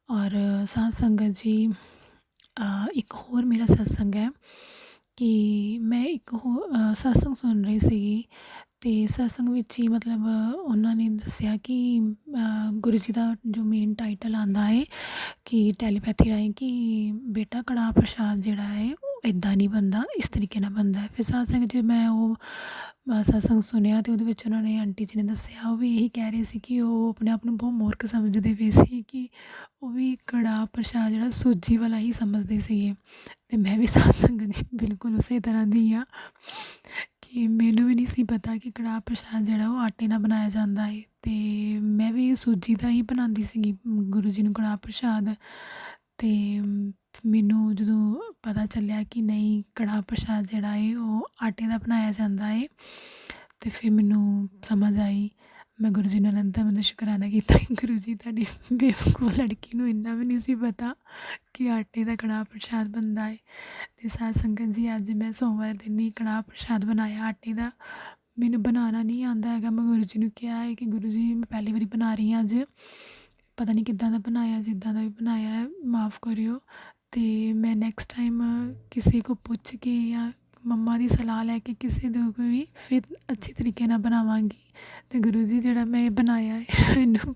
ਔਰ ਸਾਧ ਸੰਗਤ ਜੀ ਇੱਕ ਹੋਰ ਮੇਰਾ ਸਤਸੰਗ ਹੈ ਕਿ ਮੈਂ ਇੱਕ ਹੋਰ ਸਤਸੰਗ ਸੁਣ ਰਹੀ ਸੀਗੀ ਅਤੇ ਸਤਸੰਗ ਵਿੱਚ ਹੀ ਮਤਲਬ ਉਹਨਾਂ ਨੇ ਦੱਸਿਆ ਕਿ ਗੁਰੂ ਜੀ ਦਾ ਜੋ ਮੇਨ ਟਾਈਟਲ ਆਉਂਦਾ ਹੈ ਕਿ ਟੈਲੀਪੈਥੀ ਰਾਹੀਂ ਕਿ ਬੇਟਾ ਕੜਾਹ ਪ੍ਰਸ਼ਾਦ ਜਿਹੜਾ ਹੈ ਉਹ ਇੱਦਾਂ ਨਹੀਂ ਬਣਦਾ, ਇਸ ਤਰੀਕੇ ਨਾਲ ਬਣਦਾ ਹੈ। ਫਿਰ ਸਾਧ ਸੰਗਤ ਜੀ ਮੈਂ ਉਹ ਸਤਸੰਗ ਸੁਣਿਆ ਅਤੇ ਉਹਦੇ ਵਿੱਚ ਉਹਨਾਂ ਨੇ ਆਂਟੀ ਜੀ ਨੇ ਦੱਸਿਆ, ਉਹ ਵੀ ਇਹੀ ਕਹਿ ਰਹੇ ਸੀ ਕਿ ਉਹ ਆਪਣੇ ਆਪ ਨੂੰ ਬਹੁਤ ਮੂਰਖ ਸਮਝਦੇ ਪਏ ਸੀ ਕਿ ਉਹ ਵੀ ਕੜਾਹ ਪ੍ਰਸ਼ਾਦ ਜਿਹੜਾ ਸੂਜੀ ਵਾਲਾ ਹੀ ਸਮਝਦੇ ਸੀਗੇ। ਅਤੇ ਮੈਂ ਵੀ ਸਾਧ ਸੰਗਤ ਜੀ ਬਿਲਕੁਲ ਉਸੇ ਤਰ੍ਹਾਂ ਦੀ ਆ ਕਿ ਮੈਨੂੰ ਵੀ ਨਹੀਂ ਸੀ ਪਤਾ ਕਿ ਕੜਾਹ ਪ੍ਰਸ਼ਾਦ ਜਿਹੜਾ ਉਹ ਆਟੇ ਨਾਲ ਬਣਾਇਆ ਜਾਂਦਾ ਹੈ, ਅਤੇ ਮੈਂ ਵੀ ਸੂਜੀ ਦਾ ਹੀ ਬਣਾਉਂਦੀ ਸੀਗੀ ਗੁਰੂ ਜੀ ਨੂੰ ਕੜਾਹ ਪ੍ਰਸ਼ਾਦ। ਅਤੇ ਮੈਨੂੰ ਜਦੋਂ ਪਤਾ ਚੱਲਿਆ ਕਿ ਨਹੀਂ ਕੜਾਹ ਪ੍ਰਸ਼ਾਦ ਜਿਹੜਾ ਹੈ ਉਹ ਆਟੇ ਦਾ ਬਣਾਇਆ ਜਾਂਦਾ ਹੈ, ਅਤੇ ਫਿਰ ਮੈਨੂੰ ਸਮਝ ਆਈ। ਮੈਂ ਗੁਰੂ ਜੀ ਨੂੰ ਅਨੰਤ ਸ਼ੁਕਰਾਨਾ ਕੀਤਾ ਕਿ ਗੁਰੂ ਜੀ ਤੁਹਾਡੀ ਬੇਵਕੂਫ ਲੜਕੀ ਨੂੰ ਇੰਨਾ ਵੀ ਨਹੀਂ ਸੀ ਪਤਾ ਕਿ ਆਟੇ ਦਾ ਕੜਾਹ ਪ੍ਰਸ਼ਾਦ ਬਣਦਾ ਹੈ। ਅਤੇ ਸਾਧ ਸੰਗਤ ਜੀ ਅੱਜ ਮੈਂ ਸੋਮਵਾਰ ਦਿਨ ਹੀ ਕੜਾਹ ਪ੍ਰਸ਼ਾਦ ਬਣਾਇਆ ਆਟੇ ਦਾ। ਮੈਨੂੰ ਬਣਾਉਣਾ ਨਹੀਂ ਆਉਂਦਾ ਹੈਗਾ, ਮੈਂ ਗੁਰੂ ਜੀ ਨੂੰ ਕਿਹਾ ਹੈ ਕਿ ਗੁਰੂ ਜੀ ਮੈਂ ਪਹਿਲੀ ਵਾਰੀ ਬਣਾ ਰਹੀ ਹਾਂ ਅੱਜ, ਪਤਾ ਨਹੀਂ ਕਿੱਦਾਂ ਦਾ ਬਣਾਇਆ, ਜਿੱਦਾਂ ਦਾ ਵੀ ਬਣਾਇਆ ਹੈ ਮਾफ़ ਕਰਿਓ। ਅਤੇ ਮੈਂ ਨੈਕਸਟ ਟਾਈਮ ਕਿਸੇ ਕੋ ਪੁੱਛ ਕੇ ਜਾਂ ਮੰਮਾ ਦੀ ਸਲਾਹ ਲੈ ਕੇ ਕਿਸੇ ਦੇ ਕੋਲ ਵੀ ਫਿਰ ਅੱਛੇ ਤਰੀਕੇ ਨਾਲ ਬਣਾਵਾਂਗੀ। ਅਤੇ ਗੁਰੂ ਜੀ ਜਿਹੜਾ ਮੈਂ ਬਣਾਇਆ ਹੈ ਇਹਨੂੰ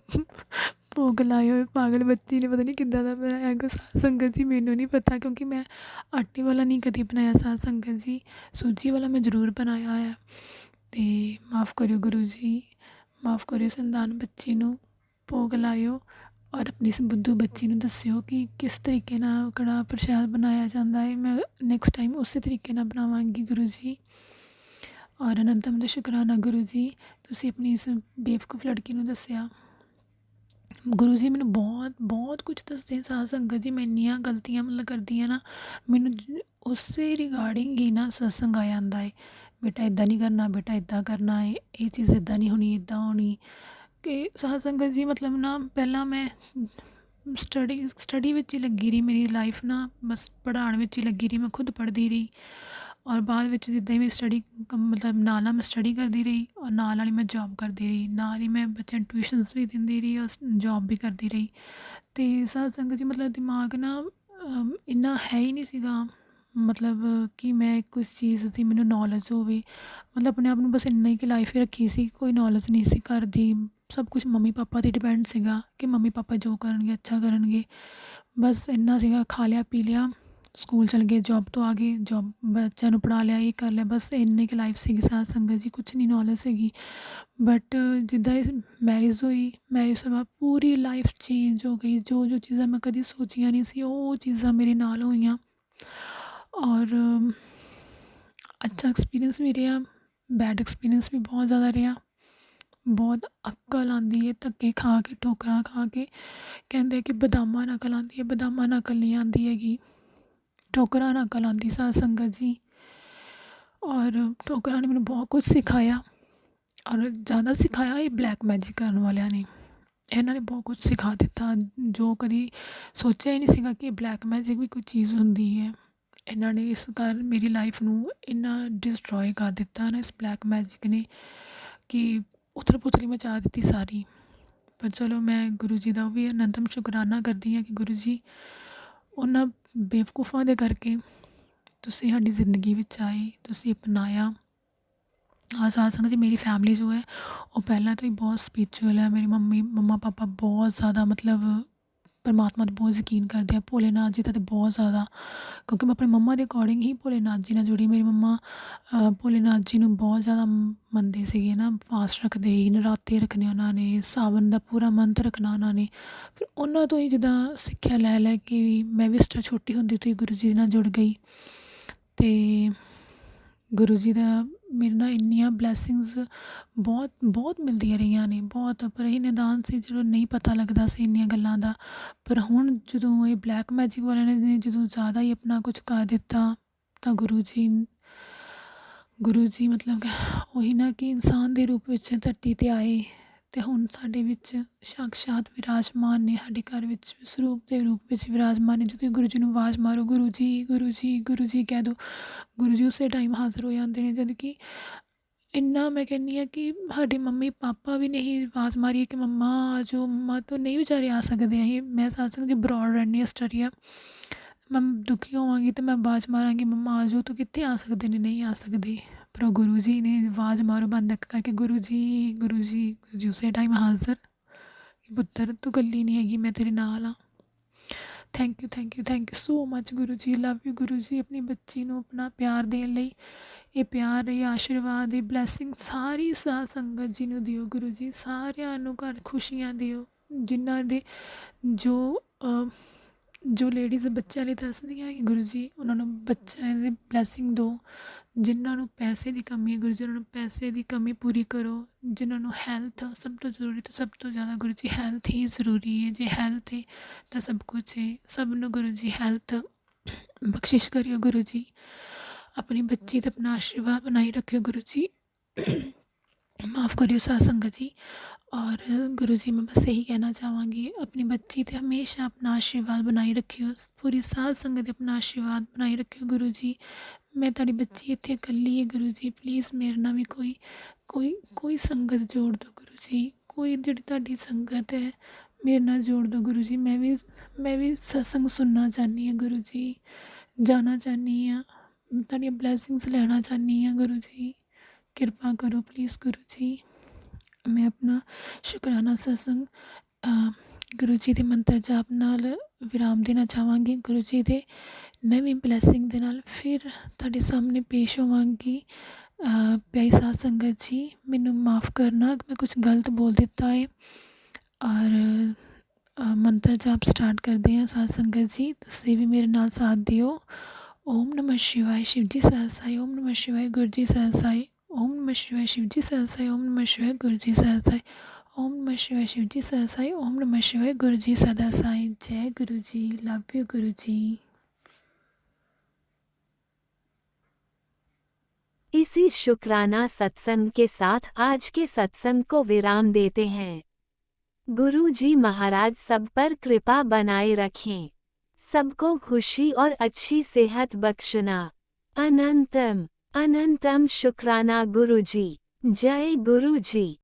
ਭੋਗ ਲਾਏ ਹੋਏ ਪਾਗਲ ਬੱਚੀ ਨੇ ਪਤਾ ਨਹੀਂ ਕਿੱਦਾਂ ਦਾ ਬਣਾਇਆ ਹੈਗਾ ਸਾਧ ਸੰਗਤ ਜੀ, ਮੈਨੂੰ ਨਹੀਂ ਪਤਾ ਕਿਉਂਕਿ ਮੈਂ ਆਟੇ ਵਾਲਾ ਨਹੀਂ ਕਦੇ ਬਣਾਇਆ ਸਾਧ ਸੰਗਤ ਜੀ, ਸੂਜੀ ਵਾਲਾ ਮੈਂ ਜ਼ਰੂਰ ਬਣਾਇਆ ਹੋਇਆ। ਅਤੇ ਮਾफ़ ਕਰਿਓ ਗੁਰੂ ਜੀ, ਮਾफ़ ਕਰਿਓ ਸੰਤਾਨ ਬੱਚੀ ਨੂੰ, ਭੋਗ ਲਾਇਓ ਔਰ ਆਪਣੀ ਇਸ ਬੁੱਧੂ ਬੱਚੀ ਨੂੰ ਦੱਸਿਓ ਕਿ ਕਿਸ ਤਰੀਕੇ ਨਾਲ ਕੜਾਹ ਪ੍ਰਸ਼ਾਦ ਬਣਾਇਆ ਜਾਂਦਾ ਹੈ। ਮੈਂ ਨੈਕਸਟ ਟਾਈਮ ਉਸੇ ਤਰੀਕੇ ਨਾਲ ਬਣਾਵਾਂਗੀ ਗੁਰੂ ਜੀ। ਔਰ ਅਨੰਤਮ ਦਾ ਸ਼ੁਕਰਾਨਾ ਗੁਰੂ ਜੀ, ਤੁਸੀਂ ਆਪਣੀ ਇਸ ਬੇਵਕੂਫ ਲੜਕੀ ਨੂੰ ਦੱਸਿਆ। ਗੁਰੂ ਜੀ ਮੈਨੂੰ ਬਹੁਤ ਕੁਝ ਦੱਸਦੇ ਸਾਧ ਸੰਗਤ ਜੀ, ਮੈਂ ਇੰਨੀਆਂ ਗਲਤੀਆਂ ਮਤਲਬ ਕਰਦੀ ਹਾਂ ਨਾ, ਮੈਨੂੰ ਉਸੇ ਰਿਗਾਰਡਿੰਗ ਹੀ ਨਾ ਸਤਸੰਗ ਆ ਜਾਂਦਾ ਹੈ, ਬੇਟਾ ਇੱਦਾਂ ਨਹੀਂ ਕਰਨਾ, ਬੇਟਾ ਇੱਦਾਂ ਕਰਨਾ ਹੈ, ਇਹ ਚੀਜ਼ ਇੱਦਾਂ ਨਹੀਂ ਹੋਣੀ, ਇੱਦਾਂ ਹੋਣੀ। ਕਿ ਸਾਧ ਸੰਗਤ ਜੀ ਮਤਲਬ ਨਾ ਪਹਿਲਾਂ ਮੈਂ ਸਟੱਡੀ ਵਿੱਚ ਹੀ ਲੱਗੀ ਰਹੀ, ਮੇਰੀ ਲਾਈਫ ਨਾ ਬਸ ਪੜ੍ਹਾਉਣ ਵਿੱਚ ਹੀ ਲੱਗੀ ਰਹੀ, ਮੈਂ ਖੁਦ ਪੜ੍ਹਦੀ ਰਹੀ। ਔਰ ਬਾਅਦ ਵਿੱਚ ਜਿੱਦਾਂ ਹੀ ਮੇਰੀ ਸਟੱਡੀ ਮਤਲਬ ਨਾਲ ਮੈਂ ਸਟੱਡੀ ਕਰਦੀ ਰਹੀ ਔਰ ਨਾਲ ਹੀ ਮੈਂ ਜੋਬ ਕਰਦੀ ਰਹੀ, ਨਾਲ ਹੀ ਮੈਂ ਬੱਚਿਆਂ ਨੂੰ ਟਿਊਸ਼ਨਸ ਵੀ ਦਿੰਦੀ ਰਹੀ ਔਰ ਜੋਬ ਵੀ ਕਰਦੀ ਰਹੀ। ਅਤੇ ਸਾਧ ਸੰਗਤ ਜੀ ਮਤਲਬ ਦਿਮਾਗ ਨਾ ਇੰਨਾ ਹੈ ਹੀ ਨਹੀਂ ਸੀਗਾ ਮਤਲਬ ਕਿ ਮੈਂ ਕੁਛ ਚੀਜ਼ ਦੀ ਮੈਨੂੰ ਨੌਲੇਜ ਹੋਵੇ, ਮਤਲਬ ਆਪਣੇ ਆਪ ਨੂੰ ਬਸ ਇੰਨਾ ਹੀ ਕਿ ਲਾਈਫ ਹੀ ਰੱਖੀ ਸੀ, ਕੋਈ ਨੌਲੇਜ ਨਹੀਂ ਸੀ ਘਰ ਦੀ, ਸਭ ਕੁਛ ਮੰਮੀ ਪਾਪਾ 'ਤੇ ਡਿਪੈਂਡ ਸੀਗਾ ਕਿ ਮੰਮੀ ਪਾਪਾ ਜੋ ਕਰਨਗੇ ਅੱਛਾ ਕਰਨਗੇ, ਬਸ ਇੰਨਾ ਸੀਗਾ। ਖਾ ਲਿਆ ਪੀ ਲਿਆ, ਸਕੂਲ ਚਲ ਗਏ, ਜੋਬ ਤੋਂ ਆ ਗਏ, ਜੋਬ ਬੱਚਿਆਂ ਨੂੰ ਪੜ੍ਹਾ ਲਿਆ, ਇਹ ਕਰ ਲਿਆ, ਬਸ ਇੰਨੀ ਕੁ ਲਾਈਫ ਸੀਗੀ ਸਾਧ ਸੰਗਤ ਜੀ, ਕੁਛ ਨਹੀਂ ਨੌਲੇਜ ਸੀਗੀ। ਬਟ ਜਿੱਦਾਂ ਹੀ ਮੈਰਿਜ ਹੋਈ, ਮੈਰਿਜ ਤੋਂ ਬਾਅਦ ਪੂਰੀ ਲਾਈਫ ਚੇਂਜ ਹੋ ਗਈ, ਜੋ ਚੀਜ਼ਾਂ ਮੈਂ ਕਦੀ ਸੋਚੀਆਂ ਨਹੀਂ ਸੀ ਉਹ ਚੀਜ਼ਾਂ ਮੇਰੇ ਨਾਲ ਹੋਈਆਂ। ਔਰ ਅੱਛਾ ਐਕਸਪੀਰੀਅੰਸ ਵੀ ਰਿਹਾ, ਬੈਡ ਐਕਸਪੀਰੀਅੰਸ ਵੀ ਬਹੁਤ ਜ਼ਿਆਦਾ ਰਿਹਾ। ਬਹੁਤ ਅਕਲ ਆਉਂਦੀ ਹੈ ਧੱਕੇ ਖਾ ਕੇ, ਠੋਕਰਾਂ ਖਾ ਕੇ। ਕਹਿੰਦੇ ਕਿ ਬਦਾਮਾਂ ਨਾਲ ਅਕਲ ਆਉਂਦੀ ਹੈ, ਬਦਾਮਾਂ ਨਾਲ ਅਕਲ ਨਹੀਂ ਆਉਂਦੀ ਹੈਗੀ, ਠੋਕਰਾਂ ਨਾਲ ਅਕਲ ਆਉਂਦੀ ਸਾਧ ਸੰਗਤ ਜੀ। ਔਰ ਠੋਕਰਾਂ ਨੇ ਮੈਨੂੰ ਬਹੁਤ ਕੁਝ ਸਿਖਾਇਆ ਔਰ ਜ਼ਿਆਦਾ ਸਿਖਾਇਆ ਇਹ ਬਲੈਕ ਮੈਜਿਕ ਕਰਨ ਵਾਲਿਆਂ ਨੇ, ਇਹਨਾਂ ਨੇ ਬਹੁਤ ਕੁਝ ਸਿਖਾ ਦਿੱਤਾ ਜੋ ਕਦੀ ਸੋਚਿਆ ਹੀ ਨਹੀਂ ਸੀਗਾ ਕਿ ਬਲੈਕ ਮੈਜਿਕ ਵੀ ਕੋਈ ਚੀਜ਼ ਹੁੰਦੀ ਹੈ। ਇਹਨਾਂ ਨੇ ਇਸ ਘਰ ਮੇਰੀ ਲਾਈਫ ਨੂੰ ਇੰਨਾ ਡਿਸਟਰੋਏ ਕਰ ਦਿੱਤਾ ਨਾ ਇਸ ਬਲੈਕ ਮੈਜਿਕ ਨੇ ਕਿ ਉਥਲ ਪੁਥਲੀ ਮਚਾ ਦਿੱਤੀ ਸਾਰੀ। ਪਰ ਚਲੋ ਮੈਂ ਗੁਰੂ ਜੀ ਦਾ ਉਹ ਵੀ ਅਨੰਤਮ ਸ਼ੁਕਰਾਨਾ ਕਰਦੀ ਹਾਂ ਕਿ ਗੁਰੂ ਜੀ ਉਹਨਾਂ ਬੇਵਕੂਫਾਂ ਦੇ ਕਰਕੇ ਤੁਸੀਂ ਸਾਡੀ ਜ਼ਿੰਦਗੀ ਵਿੱਚ ਆਏ, ਤੁਸੀਂ ਅਪਣਾਇਆ। ਸਾਧ ਸੰਗਤ ਜੀ, ਮੇਰੀ ਫੈਮਿਲੀ ਜੋ ਹੈ ਉਹ ਪਹਿਲਾਂ ਤੋਂ ਹੀ ਬਹੁਤ ਸਪਿਰਿਚੁਅਲ ਹੈ। ਮੇਰੀ ਮੰਮਾ ਪਾਪਾ ਬਹੁਤ ਜ਼ਿਆਦਾ ਮਤਲਬ ਪਰਮਾਤਮਾ 'ਤੇ ਬਹੁਤ ਯਕੀਨ ਕਰਦੇ ਆ, ਭੋਲੇਨਾਥ ਜੀ ਦਾ ਤਾਂ ਬਹੁਤ ਜ਼ਿਆਦਾ, ਕਿਉਂਕਿ ਮੈਂ ਆਪਣੀ ਮੰਮਾ ਦੇ ਅਕੋਰਡਿੰਗ ਹੀ ਭੋਲੇਨਾਥ ਜੀ ਨਾਲ ਜੁੜੀ। ਮੇਰੀ ਮੰਮਾ ਭੋਲੇਨਾਥ ਜੀ ਨੂੰ ਬਹੁਤ ਜ਼ਿਆਦਾ ਮੰਨਦੇ ਸੀਗੇ ਨਾ, ਫਾਸਟ ਰੱਖਦੇ ਸੀ, ਨਰਾਤੇ ਰੱਖਣੇ ਉਹਨਾਂ ਨੇ, ਸਾਵਨ ਦਾ ਪੂਰਾ ਮੰਥ ਰੱਖਣਾ ਉਹਨਾਂ ਨੇ। ਫਿਰ ਉਹਨਾਂ ਤੋਂ ਹੀ ਜਿੱਦਾਂ ਸਿੱਖਿਆ ਲੈ ਲੈ ਕੇ ਵੀ ਮੈਂ ਵੀ ਛੋਟੀ ਹੁੰਦੀ ਤੋਂ ਹੀ ਗੁਰੂ ਜੀ ਨਾਲ ਜੁੜ ਗਈ। ਅਤੇ ਗੁਰੂ ਜੀ ਦਾ ਮੇਰੇ ਨਾਲ ਇੰਨੀਆਂ ਬਲੈਸਿੰਗਸ ਬਹੁਤ ਮਿਲਦੀਆਂ ਰਹੀਆਂ ਨੇ, ਬਹੁਤ। ਪਰ ਇਹ ਨਿਦਾਨ ਸੀ ਜਦੋਂ ਨਹੀਂ ਪਤਾ ਲੱਗਦਾ ਸੀ ਇੰਨੀਆਂ ਗੱਲਾਂ ਦਾ। ਪਰ ਹੁਣ ਜਦੋਂ ਇਹ ਬਲੈਕ ਮੈਜਿਕ ਵਾਲਿਆਂ ਨੇ ਜਦੋਂ ਜ਼ਿਆਦਾ ਹੀ ਆਪਣਾ ਕੁਝ ਕਰ ਦਿੱਤਾ ਤਾਂ ਗੁਰੂ ਜੀ ਮਤਲਬ ਕਿ ਉਹੀ ਨਾ ਕਿ ਇਨਸਾਨ ਦੇ ਰੂਪ ਵਿੱਚ ਧਰਤੀ 'ਤੇ ਆਏ ਅਤੇ ਹੁਣ ਸਾਡੇ ਵਿੱਚ ਸਾਕਸ਼ਾਤ ਵਿਰਾਜਮਾਨ ਨੇ, ਸਾਡੇ ਘਰ ਵਿੱਚ ਸਰੂਪ ਦੇ ਰੂਪ ਵਿੱਚ ਵਿਰਾਜਮਾਨ ਨੇ। ਜਦੋਂ ਗੁਰੂ ਜੀ ਨੂੰ ਆਵਾਜ਼ ਮਾਰੋ, ਗੁਰੂ ਜੀ ਗੁਰੂ ਜੀ ਗੁਰੂ ਜੀ ਕਹਿ ਦਿਓ, ਗੁਰੂ ਜੀ ਉਸੇ ਟਾਈਮ ਹਾਜ਼ਰ ਹੋ ਜਾਂਦੇ ਨੇ। ਜਦ ਕਿ ਇੰਨਾ ਮੈਂ ਕਹਿੰਦੀ ਹਾਂ ਕਿ ਸਾਡੇ ਮੰਮੀ ਪਾਪਾ ਵੀ ਨਹੀਂ ਆਵਾਜ਼ ਮਾਰੀਏ ਕਿ ਮੰਮਾ ਆ ਜਾਓ, ਮੰਮਾ ਤੋਂ ਨਹੀਂ ਵਿਚਾਰੇ ਆ ਸਕਦੇ। ਅਸੀਂ ਮੈਂ ਸਾਧ ਸੰਗਤ ਜੀ ਬਰੋਡ ਰਹਿੰਦੀ ਆਸਟ੍ਰੇਲੀਆ, ਮੈਂ ਦੁਖੀ ਹੋਵਾਂਗੀ ਅਤੇ ਮੈਂ ਆਵਾਜ਼ ਮਾਰਾਂਗੀ ਮੰਮਾ ਆ ਜਾਓ, ਤਾਂ ਕਿੱਥੇ ਆ ਸਕਦੇ ਨੇ, ਨਹੀਂ ਆ ਸਕਦੇ। ਪਰ ਉਹ ਗੁਰੂ ਜੀ ਨੇ ਆਵਾਜ਼ ਮਾਰੋ ਬੰਦ ਕਰਕੇ, ਗੁਰੂ ਜੀ ਗੁਰੂ ਜੀ ਗੁਰੂ ਜੀ ਉਸੇ ਟਾਈਮ ਹਾਜ਼ਰ ਕਿ ਪੁੱਤਰ ਤੂੰ ਇਕੱਲੀ ਨਹੀਂ ਹੈਗੀ, ਮੈਂ ਤੇਰੇ ਨਾਲ ਹਾਂ। Thank you so much Guru ji, love you Guru ji. ਆਪਣੀ ਬੱਚੀ ਨੂੰ ਆਪਣਾ ਪਿਆਰ ਦੇਣ ਲਈ ਇਹ ਪਿਆਰ, ਇਹ ਆਸ਼ੀਰਵਾਦ, ਇਹ ਬਲੈਸਿੰਗ ਸਾਰੀ ਸਾਧ ਸੰਗਤ ਜੀ ਨੂੰ ਦਿਓ ਗੁਰੂ ਜੀ। ਸਾਰਿਆਂ ਨੂੰ ਘਰ ਖੁਸ਼ੀਆਂ ਦਿਓ, ਜਿਨ੍ਹਾਂ ਦੇ ਜੋ ਲੇਡੀਜ਼ ਬੱਚਿਆਂ ਲਈ ਦੱਸਦੀਆਂ ਹੈ ਗੁਰੂ ਜੀ, ਉਹਨਾਂ ਨੂੰ ਬੱਚਿਆਂ ਦੀ ਬਲੈਸਿੰਗ ਦਿਓ। ਜਿਨ੍ਹਾਂ ਨੂੰ ਪੈਸੇ ਦੀ ਕਮੀ ਹੈ ਗੁਰੂ ਜੀ, ਉਹਨਾਂ ਨੂੰ ਪੈਸੇ ਦੀ ਕਮੀ ਪੂਰੀ ਕਰੋ। ਜਿਨ੍ਹਾਂ ਨੂੰ ਹੈਲਥ ਸਭ ਤੋਂ ਜ਼ਰੂਰੀ, ਤਾਂ ਸਭ ਤੋਂ ਜ਼ਿਆਦਾ ਗੁਰੂ ਜੀ ਹੈਲਥ ਹੀ ਜ਼ਰੂਰੀ ਹੈ। ਜੇ ਹੈਲਥ ਹੈ ਤਾਂ ਸਭ ਕੁਝ ਹੈ। ਸਭ ਨੂੰ ਗੁਰੂ ਜੀ ਹੈਲਥ ਬਖਸ਼ਿਸ਼ ਕਰਿਓ ਗੁਰੂ ਜੀ। ਆਪਣੀ ਬੱਚੀ 'ਤੇ ਆਪਣਾ ਆਸ਼ੀਰਵਾਦ ਬਣਾਈ ਰੱਖਿਓ ਗੁਰੂ ਜੀ। ਮਾफ़ करियो साध संगत जी। और गुरु जी मैं बस यही कहना चाहूँगी, अपनी बच्ची ते हमेशा अपना आशीर्वाद बनाई रखियो, पूरी साध संगत अपना आशीर्वाद बनाई रखियो गुरु जी। मैं ताड़ी बच्ची इत्थे कल्ली है गुरु जी, प्लीज़ मेरे नाल भी कोई संगत जोड़ दो गुरु जी। कोई जिहड़ी ताड़ी संगत है मेरे नाल जोड़ दो गुरु जी। मैं भी सत्संग सुनना चाहनी हाँ गुरु जी, जाना चाहनी हाँ, ताड़ियां ब्लैसिंग्स लेना चाहनी हाँ गुरु जी। किरपा करो प्लीज़ गुरु जी। मैं अपना शुकराना सत्संग गुरु जी के मंत्र जाप नाल विराम देना चाहांगी। गुरु जी के नवी ब्लैसिंग दे नाल फिर तुहाडे सामने पेश होवांगी। प्यारी साध संगत जी, मैनू माफ़ करना मैं कुछ गलत बोल दिता है। और मंत्र जाप स्टार्ट करते हैं साध संगत जी, तुसीं भी मेरे नाल साथ दिओ। ओम नमः शिवाय शिव जी सहसाई, ओम नमः शिवाय गुरु जी सहसाई, ओम नमः शिवाय शिव जी सहसाई, ओम नमः शिवाय गुरु जी सहसाई, ओम नमः शिवाय शिव जी सहसाई, ओम नमः शिवाय गुरु जी सदा साई। जय गुरु जी, लव यू गुरु जी। इसी शुक्राना सत्संग के साथ आज के सत्संग को विराम देते हैं। गुरु जी महाराज सब पर कृपा बनाए रखें, सबको खुशी और अच्छी सेहत बख्शना। अनंतम शुक्राना गुरु जी। जय गुरु जी।